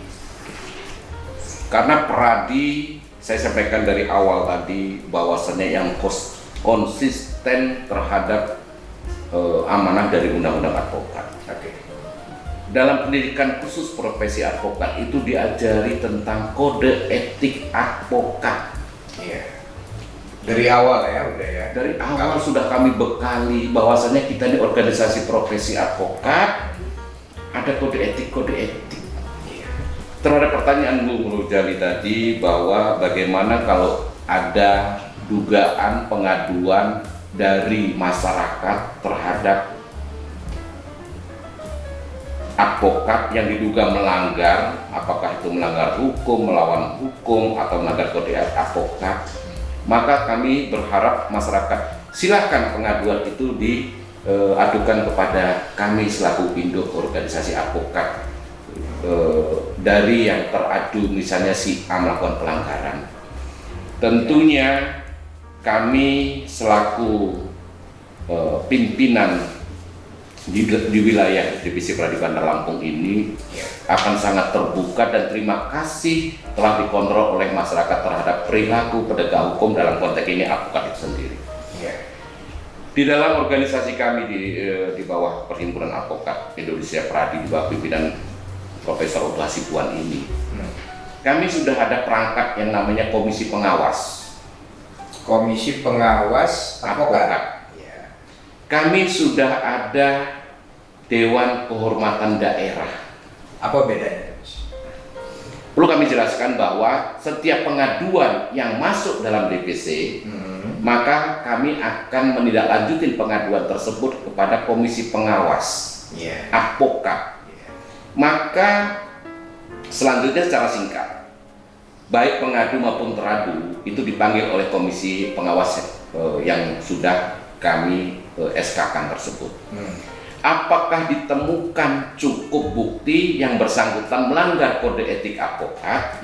karena Pradi saya sampaikan dari awal tadi bahwasannya yang konsisten terhadap amanah dari undang-undang advokat. Oke. Dalam pendidikan khusus profesi advokat itu diajari tentang kode etik advokat. Iya. Dari awal ya, udah ya. Dari awal sudah kami bekali bahwasannya kita ini organisasi profesi advokat, ada kode etik. Terhadap pertanyaan Bung Rojali tadi bahwa bagaimana kalau ada dugaan pengaduan dari masyarakat terhadap advokat yang diduga melanggar, apakah itu melanggar hukum, melawan hukum, atau melanggar kode etik advokat, maka kami berharap masyarakat silakan pengaduan itu diadukan kepada kami selaku induk organisasi advokat dari yang teradu, misalnya si A melakukan pelanggaran. Tentunya kami selaku pimpinan di wilayah Divisi Pradibana Lampung ini akan sangat terbuka dan terima kasih telah dikontrol oleh masyarakat terhadap perilaku penegak hukum dalam konteks ini advokat itu sendiri. Di dalam organisasi kami di bawah Perhimpunan Advokat Indonesia Pradi di bawah pimpinan Profesor Utuh Hasibuan ini, kami sudah ada perangkat yang namanya Komisi Pengawas. Komisi Pengawas Advokat. Kami sudah ada Dewan Kehormatan Daerah. Apa bedanya, Mas? Perlu kami jelaskan bahwa setiap pengaduan yang masuk dalam DPC, maka kami akan menindaklanjuti pengaduan tersebut kepada Komisi Pengawas Advokat. Maka selanjutnya secara singkat, baik pengadu maupun teradu itu dipanggil oleh Komisi Pengawas yang sudah kami SK-kan tersebut. Apakah ditemukan cukup bukti yang bersangkutan melanggar kode etik advokat,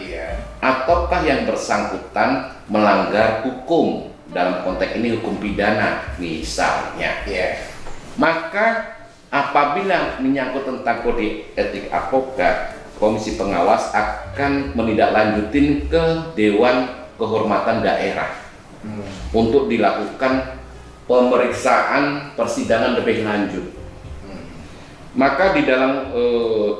ataukah yang bersangkutan melanggar hukum, dalam konteks ini hukum pidana misalnya. Maka apabila menyangkut tentang kode etik advokat, Komisi Pengawas akan menindaklanjutin ke Dewan Kehormatan Daerah untuk dilakukan pemeriksaan persidangan lebih lanjut. Maka di dalam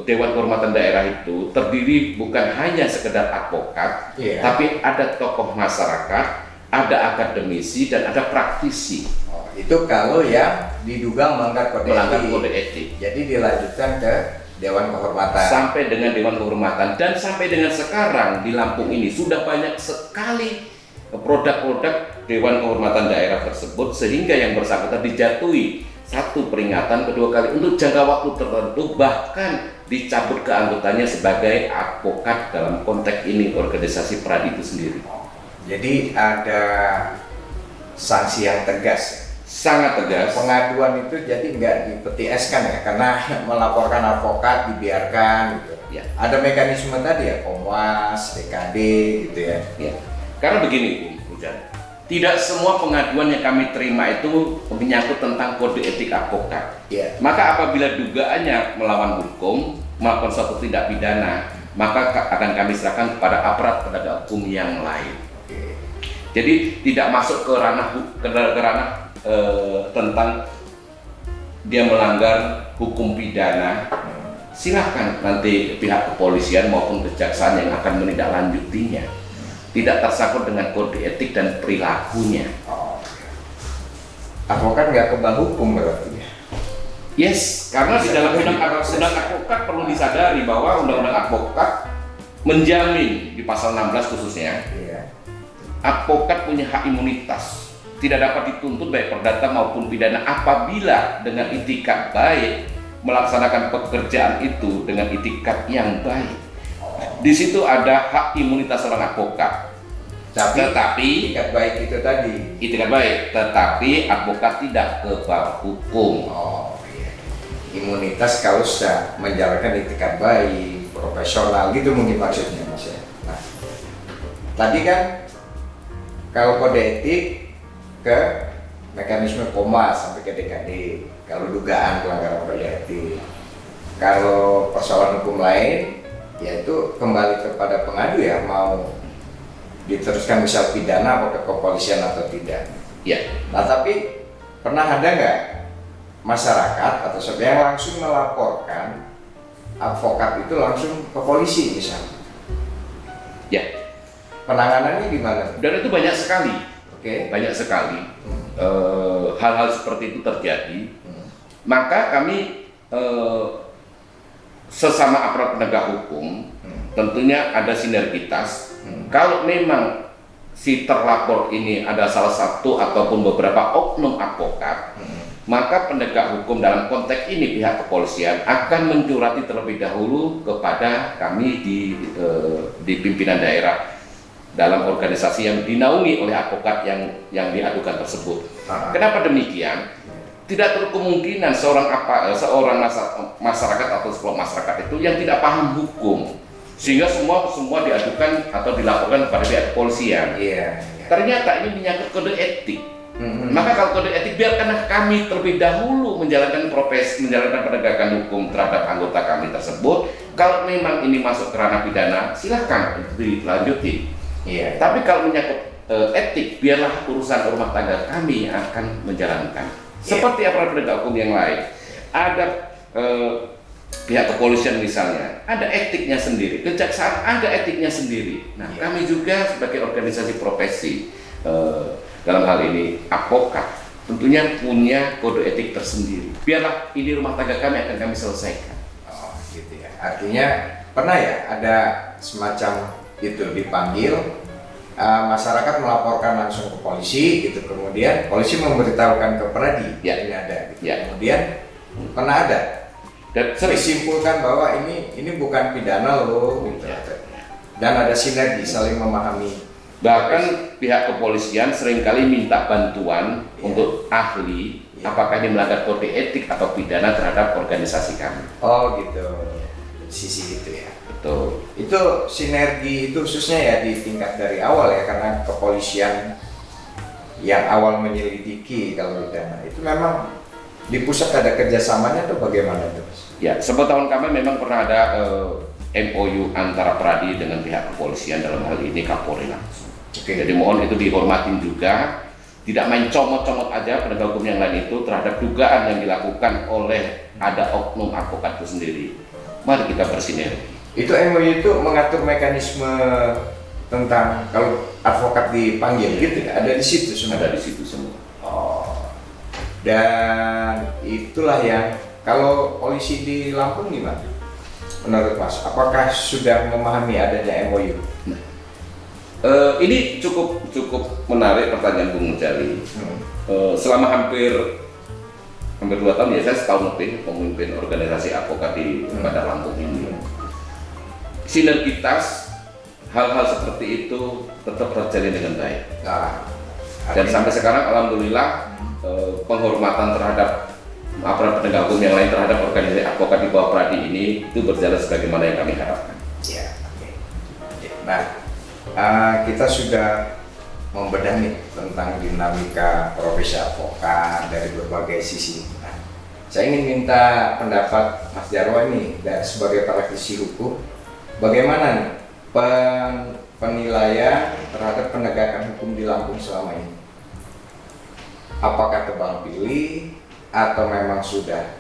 Dewan Kehormatan Daerah itu terdiri bukan hanya sekedar advokat, tapi ada tokoh masyarakat, ada akademisi, dan ada praktisi. Itu kalau yang diduga melanggar kode etik. Jadi dilanjutkan ke Dewan Kehormatan. Sampai dengan Dewan Kehormatan, dan sampai dengan sekarang di Lampung ini sudah banyak sekali produk-produk Dewan Kehormatan Daerah tersebut, sehingga yang bersangkutan dijatuhi satu peringatan, kedua kali untuk jangka waktu tertentu, bahkan dicabut keanggotaannya sebagai advokat dalam konteks ini organisasi Pradi itu sendiri. Jadi ada sanksi yang tegas. Sangat tegas. Pengaduan itu jadi nggak dipetieskan ya, karena melaporkan advokat dibiarkan gitu. Ada mekanisme tadi ya, Komwas, BKD gitu ya. Karena begini, Bung Jan, tidak semua pengaduan yang kami terima itu menyangkut tentang kode etik advokat. Iya. Maka apabila dugaannya melawan hukum, melakukan suatu tindak pidana, maka akan kami serahkan kepada aparat penegak hukum yang lain. Oke. Jadi tidak masuk ke ranah tentang dia melanggar hukum pidana. Silahkan nanti pihak kepolisian maupun kejaksaan yang akan menindaklanjutinya. Tidak tersangkut dengan kode etik dan perilakunya. Oh. Advokat nggak kebal hukum berarti ya? Yes, karena di dalam undang advokat perlu disadari bahwa undang-undang advokat menjamin di pasal 16 khususnya, Iya. advokat punya hak imunitas, tidak dapat dituntut baik perdata maupun pidana apabila dengan itikat baik melaksanakan pekerjaan itu dengan itikat yang baik. Di situ ada hak imunitas seorang advokat. Tetapi itikat baik itu tadi. itikat baik, tetapi advokat tidak kebal hukum. Oh iya. Imunitas kalau sudah menjalankan itikat baik, profesional gitu mungkin maksudnya Mas ya. Nah, tadi kan kalau kode etik ke mekanisme koma sampai ke DKD. Kalau dugaan pelanggaran kode etik. Kalau persoalan hukum lain, yaitu kembali kepada pengadu ya, mau diteruskan misal pidana atau ke kepolisian atau tidak. Ya, Nah tapi pernah ada nggak masyarakat atau siapa yang langsung melaporkan advokat itu langsung ke polisi misalnya? ya. Penanganannya gimana? Dan itu banyak sekali, Oke. banyak sekali hal-hal seperti itu terjadi. Maka kami sesama aparat penegak hukum tentunya ada sinergitas. Kalau memang si terlapor ini ada salah satu ataupun beberapa oknum advokat, maka penegak hukum dalam konteks ini pihak kepolisian akan mencurati terlebih dahulu kepada kami di pimpinan daerah dalam organisasi yang dinaungi oleh advokat yang diadukan tersebut. Kenapa demikian? Tidak terlalu kemungkinan seorang masyarakat atau sekelompok masyarakat itu yang tidak paham hukum sehingga semua diadukan atau dilaporkan kepada pihak kepolisian. Iya. Ternyata ini menyangkut kode etik. Maka kalau kode etik biarkan kami terlebih dahulu menjalankan penegakan hukum terhadap anggota kami tersebut. Kalau memang ini masuk ke ranah pidana, silahkan dilanjuti. Iya. Tapi kalau menyangkut etik, biarlah urusan rumah tangga kami yang akan menjalankan. Seperti aparat penegak hukum yang lain, ada pihak kepolisian misalnya, ada etiknya sendiri, kejaksaan ada etiknya sendiri. Nah, kami juga sebagai organisasi profesi dalam hal ini advokat, tentunya punya kode etik tersendiri. Biarlah ini rumah tangga kami akan kami selesaikan. Oh gitu ya. Artinya pernah ya ada semacam itu dipanggil. Masyarakat melaporkan langsung ke polisi, gitu. Kemudian polisi memberitahukan ke Pradi, ini ada. Gitu. Kemudian pernah ada dan disimpulkan bahwa ini bukan pidana loh, gitu. Dan ada sinergi saling memahami. Bahkan pihak kepolisian seringkali minta bantuan untuk ahli, apakah ini melanggar kode etik atau pidana terhadap organisasi kami. Oh gitu, sisi itu ya. Betul. Itu sinergi itu khususnya ya di tingkat dari awal ya, karena kepolisian yang awal menyelidiki kalau pidana itu memang di pusat ada kerjasamanya tuh bagaimana tuh? Ya, sepengetahuan kami memang pernah ada MOU antara Pradi dengan pihak kepolisian dalam hal ini Kapolri langsung. Jadi mohon itu dihormatin juga, tidak main comot-comot aja penegak hukum yang lain itu terhadap dugaan yang dilakukan oleh ada oknum advokat itu sendiri. Mari kita bersinergi. Itu MOU itu mengatur mekanisme tentang kalau advokat dipanggil gitu ya, ada di situ semua. Ada di situ semua. Oh. Dan itulah yang kalau polisi di Lampung gimana? Menurut Mas, apakah sudah memahami adanya MOU? Ini cukup menarik pertanyaan Bung Jali. Selama hampir 2 tahun ya, saya setahun lebih memimpin organisasi advokat di Bandar Lampung ini. Sinergitas hal-hal seperti itu tetap terjalin dengan baik. Dan sampai sekarang alhamdulillah penghormatan terhadap aparat penegak hukum yang lain terhadap organisasi advokat di bawah Pradi ini itu berjalan sebagaimana yang kami harapkan. Ya, oke. Nah, kita sudah membedah nih tentang dinamika profesi advokat dari berbagai sisi. Nah, saya ingin minta pendapat Mas Jarwo ini sebagai praktisi hukum, bagaimana nih penilaian terhadap penegakan hukum di Lampung selama ini? Apakah tebang pilih atau memang sudah,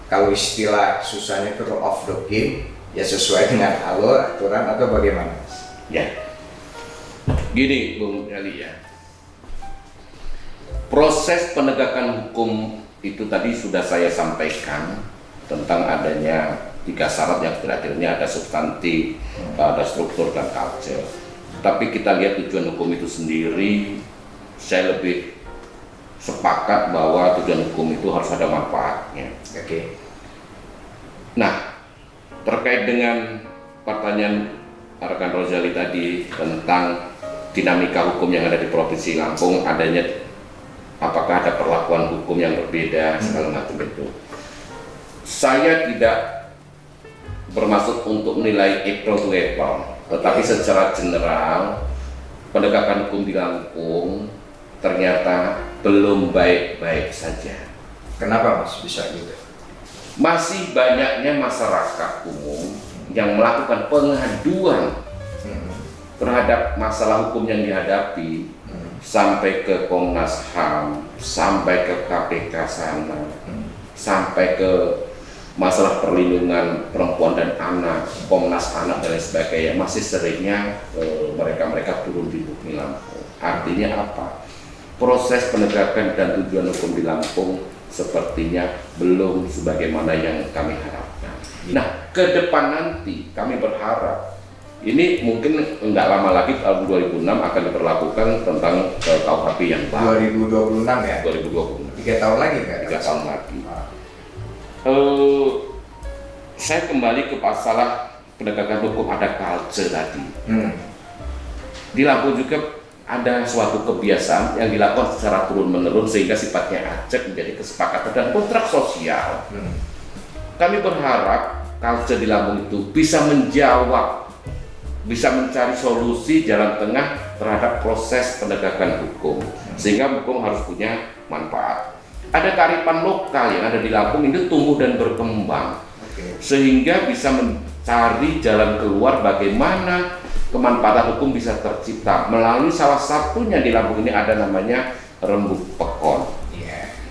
kalau istilah susahnya itu rule of the game, ya sesuai dengan alur aturan atau bagaimana? Ya, gini Bung Ali ya, proses penegakan hukum itu tadi sudah saya sampaikan tentang adanya 3 syarat yang terakhirnya ada substantif, ada struktur dan culture. Tapi kita lihat tujuan hukum itu sendiri, saya lebih sepakat bahwa tujuan hukum itu harus ada manfaatnya. Oke. Nah, terkait dengan pertanyaan rekan Rozali tadi tentang dinamika hukum yang ada di Provinsi Lampung, adanya apakah ada perlakuan hukum yang berbeda segala macam itu. Saya tidak bermaksud untuk menilai apple to apple, tetapi secara general penegakan hukum di Lampung ternyata belum baik-baik saja. Kenapa Mas bisa gitu? Masih banyaknya masyarakat umum yang melakukan pengaduan terhadap masalah hukum yang dihadapi sampai ke Komnas HAM, sampai ke KPK sana, sampai ke masalah perlindungan perempuan dan anak, Komnas Anak dan lain sebagainya. Masih seringnya mereka turun di bumi Lampung. Artinya apa? Proses penegakan dan tujuan hukum di Lampung sepertinya belum sebagaimana yang kami harapkan. Nah, ke depan nanti kami berharap ini mungkin nggak lama lagi tahun 2006 akan diberlakukan tentang KUHP yang baru. 2026 ya? 2026. 3 tahun lagi nggak? 3 tahun lagi. Saya kembali ke masalah penegakan hukum ada culture tadi. Di Lampung juga ada suatu kebiasaan yang dilakukan secara turun-menurun sehingga sifatnya acak menjadi kesepakatan dan kontrak sosial. Kami berharap culture di Lampung itu bisa menjawab, bisa mencari solusi jalan tengah terhadap proses penegakan hukum, sehingga hukum harus punya manfaat. Ada kearifan lokal yang ada di Lampung ini tumbuh dan berkembang, sehingga bisa mencari jalan keluar bagaimana kemanfaatan hukum bisa tercipta melalui salah satunya di Lampung ini ada namanya rembuk pekon.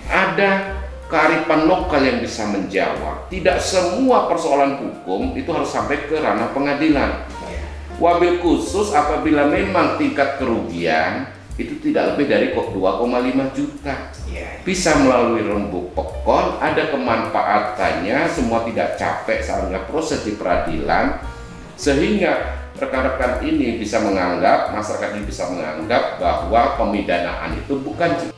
Ada kearifan lokal yang bisa menjawab. Tidak semua persoalan hukum itu harus sampai ke ranah pengadilan. Wabil khusus apabila memang tingkat kerugian itu tidak lebih dari 2,5 juta. Bisa melalui rembuk pekon, ada kemanfaatannya, semua tidak capek sehingga proses di peradilan, sehingga rekan-rekan ini bisa menganggap, masyarakat ini bisa menganggap bahwa pemidanaan itu bukan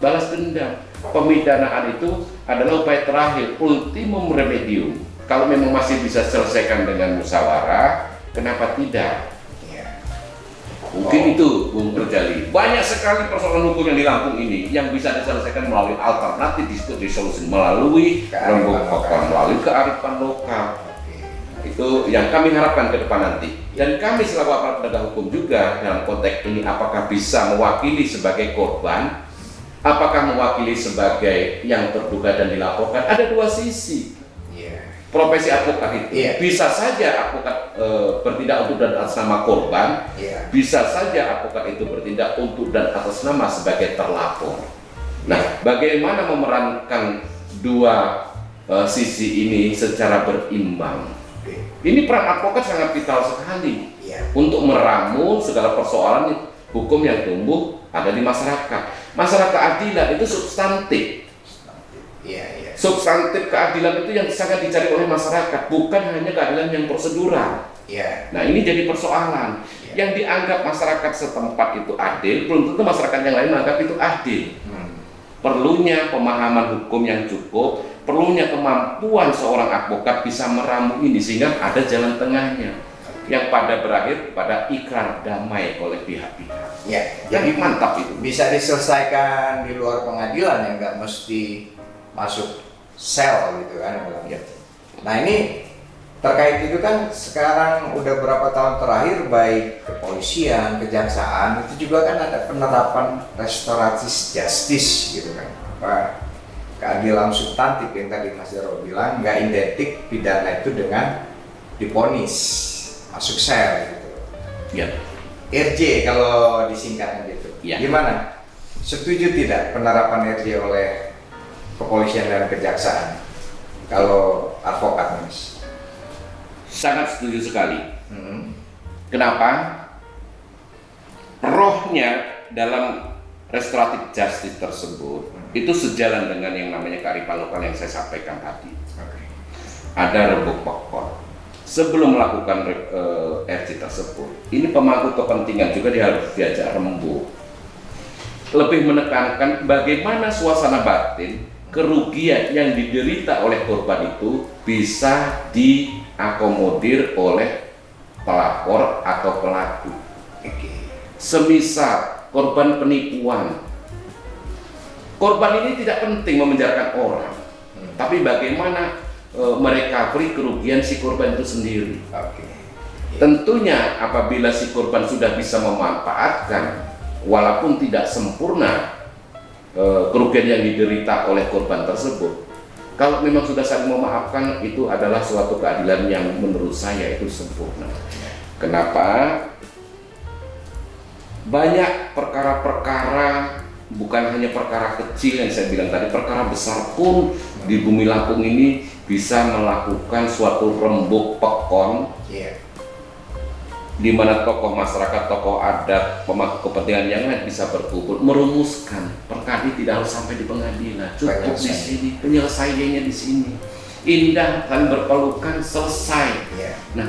balas dendam. Pemidanaan itu adalah upaya terakhir, ultimum remedium. Kalau memang masih bisa selesaikan dengan musyawarah, kenapa tidak? Mungkin itu Bung Rozali. Banyak sekali persoalan hukum yang di Lampung ini yang bisa diselesaikan melalui alternatif disolusi, melalui rembuk pekon, melalui kearifan lokal. Itu yang kami harapkan ke depan nanti. Dan kami selaku aparat penegak hukum juga dalam konteks ini apakah bisa mewakili sebagai korban, apakah mewakili sebagai yang terduga dan dilaporkan. Ada 2 sisi. Profesi advokat itu bisa saja advokat bertindak untuk dan atas nama korban, bisa saja advokat itu bertindak untuk dan atas nama sebagai terlapor. Nah, bagaimana memerankan 2 sisi ini secara berimbang? Ini peran advokat sangat vital sekali untuk meramu segala persoalan hukum yang tumbuh ada di masyarakat. Masalah keadilan itu substantif. Substantif keadilan itu yang sangat dicari oleh masyarakat, bukan hanya keadilan yang prosedural. Nah, ini jadi persoalan. Yang dianggap masyarakat setempat itu adil, belum tentu masyarakat yang lain menganggap itu adil. Perlunya pemahaman hukum yang cukup, perlunya kemampuan seorang advokat bisa meramu ini sehingga ada jalan tengahnya yang pada berakhir pada ikrar damai oleh pihak-pihak. Jadi mantap itu. Bisa diselesaikan di luar pengadilan yang nggak mesti masuk sel gitu kan. Nah, ini terkait itu kan sekarang udah berapa tahun terakhir baik kepolisian, kejaksaan itu juga kan ada penerapan restoratif justice gitu kan, apa keadilan substantif yang tadi Mas Jarwo bilang, nggak identik pidana itu dengan diponis masuk sel gitu. Ya. RJ kalau disingkatnya gitu. Ya. Gimana? Setuju tidak penerapan RJ oleh kepolisian dan kejaksaan? Kalau advokat, Mas? Sangat setuju sekali. Hmm. Kenapa? Rohnya dalam restoratif justice tersebut itu sejalan dengan yang namanya kearifan lokal yang saya sampaikan tadi. Oke. Ada rembuk pokok. Sebelum melakukan RJ tersebut, ini pemangku kepentingan juga dia harus diajak rembuk. Lebih menekankan bagaimana suasana batin kerugian yang diderita oleh korban itu bisa diakomodir oleh pelapor atau pelaku. Semisal korban penipuan, korban ini tidak penting memenjarakan orang, tapi bagaimana merecovery kerugian si korban itu sendiri. Tentunya apabila si korban sudah bisa memanfaatkan walaupun tidak sempurna kerugian yang diderita oleh korban tersebut, kalau memang sudah saling memaafkan, itu adalah suatu keadilan yang menurut saya itu sempurna. Kenapa? Banyak perkara-perkara, bukan hanya perkara kecil yang saya bilang tadi, perkara besar pun di Bumi Lampung ini bisa melakukan suatu rembuk pekon, di mana tokoh masyarakat, tokoh adat, pemangku kepentingan yang lain bisa berkumpul merumuskan perkara ini. Tidak harus sampai di pengadilan, cukup di sini, penyelesaiannya di sini, indah, saling berpelukan, selesai. Nah,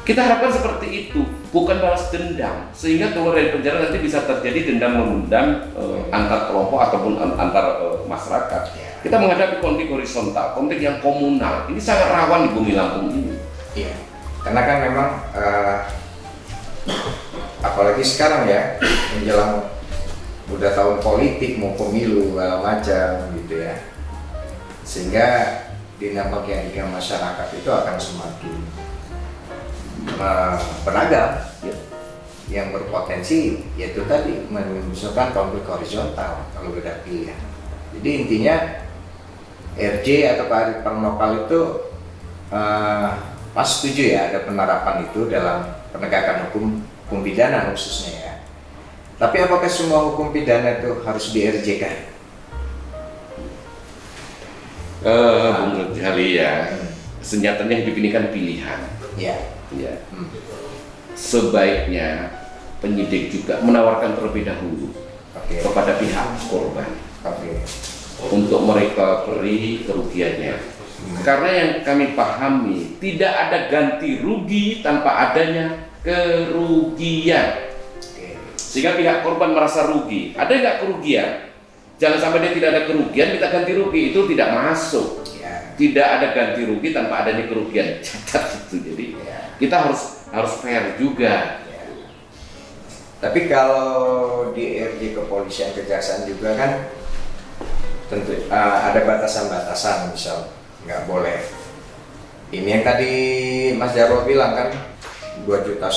kita harapkan seperti itu, bukan balas dendam, sehingga keluar dari penjara nanti bisa terjadi dendam memendam antar kelompok ataupun antar masyarakat. Kita menghadapi konflik horizontal, konflik yang komunal, ini sangat rawan di Bumi Lampung ini. Karena kan memang apalagi sekarang ya menjelang udah tahun politik mau pemilu segala macam gitu ya, sehingga dinamika yang masyarakat itu akan semakin beragam yang berpotensi yaitu tadi memunculkan konflik horizontal kalau beda pilihan. Jadi intinya RJ atau kearifan lokal itu pas setuju ya ada penerapan itu dalam penegakan hukum pidana khususnya ya. Tapi apakah semua hukum pidana itu harus di-RJ-kan? Menurut Jali ya, senjatanya hidup ini kan pilihan. Sebaiknya penyidik juga menawarkan terlebih dahulu kepada pihak korban untuk merecovery kerugiannya. Karena yang kami pahami, tidak ada ganti rugi tanpa adanya kerugian. Sehingga pihak korban merasa rugi. Ada nggak kerugian? Jangan sampai dia tidak ada kerugian, kita ganti rugi, itu tidak masuk. Tidak ada ganti rugi tanpa adanya kerugian. Catat itu. Jadi kita harus fair juga. Tapi kalau di RJ kepolisian kejaksaan juga kan tentu ada batasan-batasan, misal nggak boleh. Ini yang tadi Mas Jarwo bilang kan 2,5 juta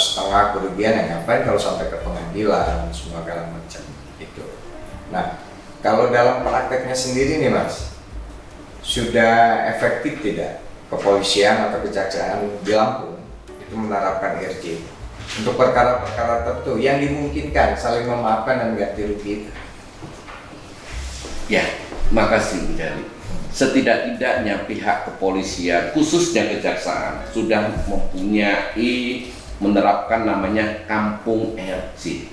kerugian, yang ngapain kalau sampai ke pengadilan semua segala macam itu. Nah, kalau dalam prakteknya sendiri nih Mas, sudah efektif tidak kepolisian atau kejaksaan di Lampung itu menerapkan RJ untuk perkara-perkara tertentu yang dimungkinkan saling memaafkan dan ganti rugi? Ya, makasih Bu Jali. Setidak-tidaknya pihak kepolisian, khususnya kejaksaan, sudah mempunyai menerapkan namanya kampung RJ.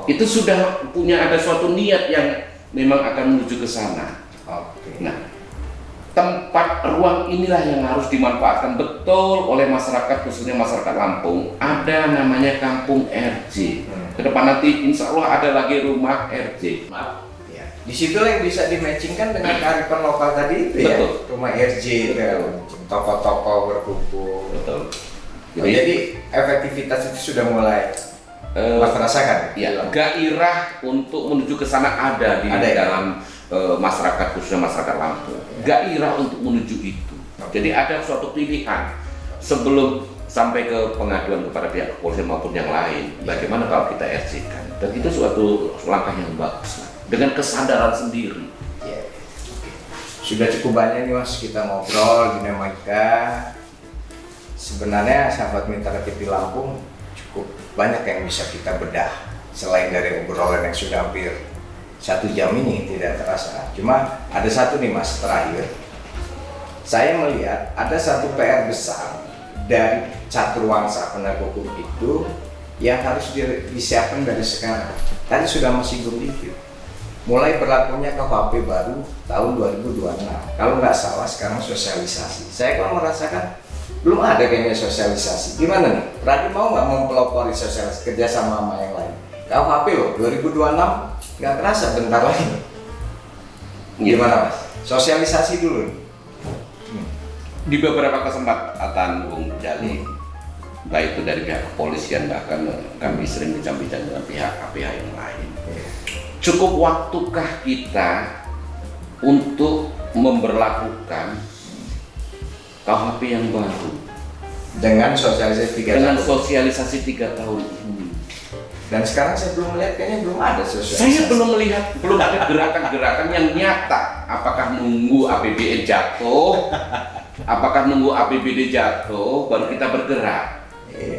Itu sudah punya ada suatu niat yang memang akan menuju ke sana. Nah, tempat ruang inilah yang harus dimanfaatkan betul oleh masyarakat, khususnya masyarakat Lampung. Ada namanya kampung RJ. Kedepan nanti insya Allah ada lagi rumah RJ. Di situ yang bisa dimatchingkan dengan kearifan lokal tadi itu. Betul. Ya, rumah RJ itu, toko-toko berkumpul. Betul. Jadi efektivitas itu sudah mulai Mas rasakan? Ya, gairah untuk menuju ke sana ada di dalam masyarakat, khususnya masyarakat Lampung. Gairah untuk menuju itu. Jadi ada suatu pilihan sebelum sampai ke pengaduan kepada pihak kepolisian maupun yang lain. Bagaimana kalau kita RC-kan? Dan itu suatu langkah yang bagus dengan kesadaran sendiri. Ya. Oke. Sudah cukup banyak nih Mas kita ngobrol dinamika. Sebenarnya sahabat Mitra TV Lampung cukup banyak yang bisa kita bedah selain dari obrolan yang sudah hampir 1 jam ini tidak terasa. Cuma ada satu nih Mas terakhir. Saya melihat ada satu PR besar dari caturwangsa penegak hukum itu yang harus disiapkan dari sekarang. Tadi sudah Mas singgung dikit. Mulai berlakunya KUHP baru tahun 2026. Kalau nggak salah sekarang sosialisasi. Saya kalau merasakan belum ada kayaknya sosialisasi. Gimana nih? Berarti mau nggak mempelopori sosialisasi kerja sama yang lain? KUHP loh 2026 nggak terasa bentar lagi. Gimana Mas? Sosialisasi dulu nih. Di beberapa kesempatan Bung Jali, baik itu dari pihak kepolisian, bahkan kami sering bincang-bincang dengan pihak yang lain. Cukup waktukah kita untuk memberlakukan KUHP yang baru Dengan sosialisasi 3 dengan tahun. sosialisasi 3 tahun ini? Dan sekarang saya belum melihat, kayaknya belum ada sosialisasi. Saya belum melihat, belum ada gerakan-gerakan yang nyata. Apakah nunggu APBN jatuh? Apakah nunggu APBD jatuh baru kita bergerak?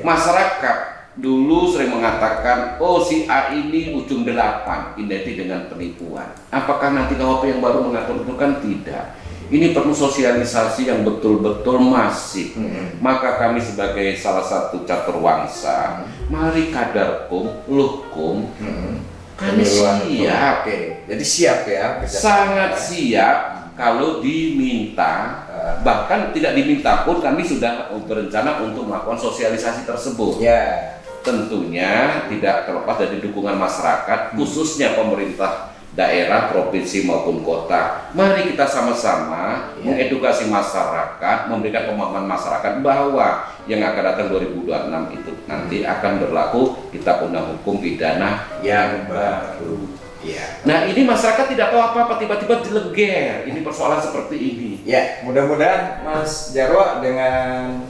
Masyarakat dulu sering mengatakan, oh si A ini ujung 8 identik dengan penipuan. Apakah nanti KUHP yang baru mengatur itu? Kan tidak. Ini perlu sosialisasi yang betul-betul masif. Maka kami sebagai salah satu caturwangsa, mari kadarkum, luhkum, kami siap. Oke, jadi siap ya. Sangat siap kalau diminta. Bahkan tidak diminta pun kami sudah berencana untuk melakukan sosialisasi tersebut. Ya. Tentunya tidak terlepas dari dukungan masyarakat, khususnya pemerintah daerah, provinsi maupun kota. Mari kita sama-sama mengedukasi masyarakat, memberikan pemahaman masyarakat bahwa yang akan datang 2026 itu nanti akan berlaku kitab undang hukum pidana yang baru. Ya. Nah ini masyarakat tidak tahu apa-apa, tiba-tiba dileger. Ini persoalan seperti ini. Ya, mudah-mudahan Mas Jarwo dengan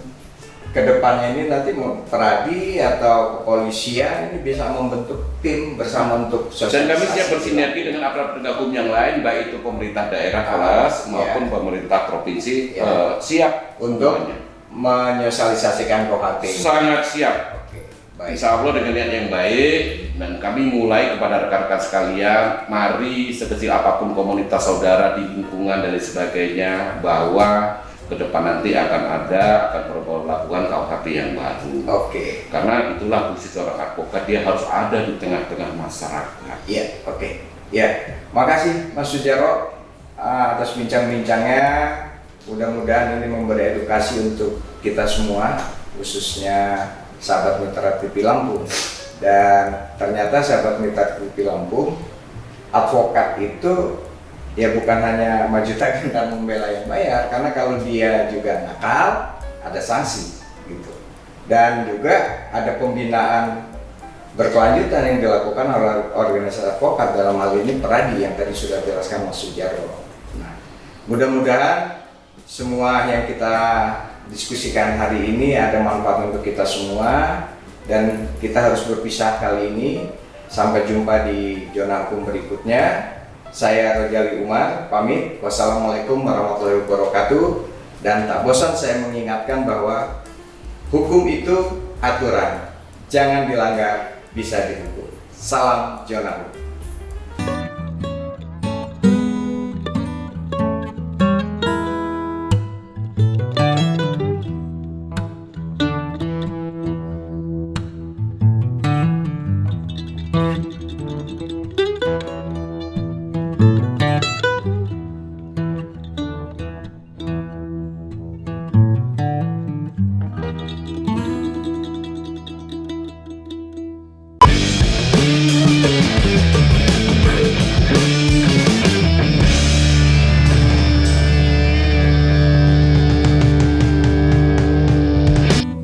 kedepannya ini nanti Peradi atau kepolisian ini bisa membentuk tim bersama untuk sosialisasi. Dan kami siap bersinergi dengan aparat penegak hukum yang lain, baik itu pemerintah daerah kelas maupun pemerintah provinsi, siap untuk menyosialisasikan KUHP. Sangat siap. Baik. Insya Allah dengan niat yang baik, dan kami mulai kepada rekan-rekan sekalian, mari sekecil apapun komunitas saudara di lingkungan dan sebagainya, bahwa ke depan nanti akan berlakukan KUHP yang baru. Oke. Karena itulah fungsi seorang advokat, dia harus ada di tengah-tengah masyarakat. Iya, oke. Ya, makasih Mas Sujarwo atas bincang-bincangnya. Mudah-mudahan ini memberi edukasi untuk kita semua, khususnya sahabat Mitra TV Lampung. Dan ternyata sahabat Mitra TV Lampung, advokat itu ya bukan hanya majuta dan membela yang bayar, karena kalau dia juga nakal ada sanksi gitu. Dan juga ada pembinaan berkelanjutan yang dilakukan oleh organisasi advokat, dalam hal ini Peradi yang tadi sudah dijelaskan Mas Sujarwo. Nah, mudah-mudahan semua yang kita diskusikan hari ini ada manfaat untuk kita semua, dan kita harus berpisah kali ini. Sampai jumpa di zona hukum berikutnya. Saya Rojali Umar pamit. Wassalamualaikum warahmatullahi wabarakatuh. Dan tak bosan saya mengingatkan bahwa hukum itu aturan, jangan dilanggar, bisa dihukum. Salam zona hukum.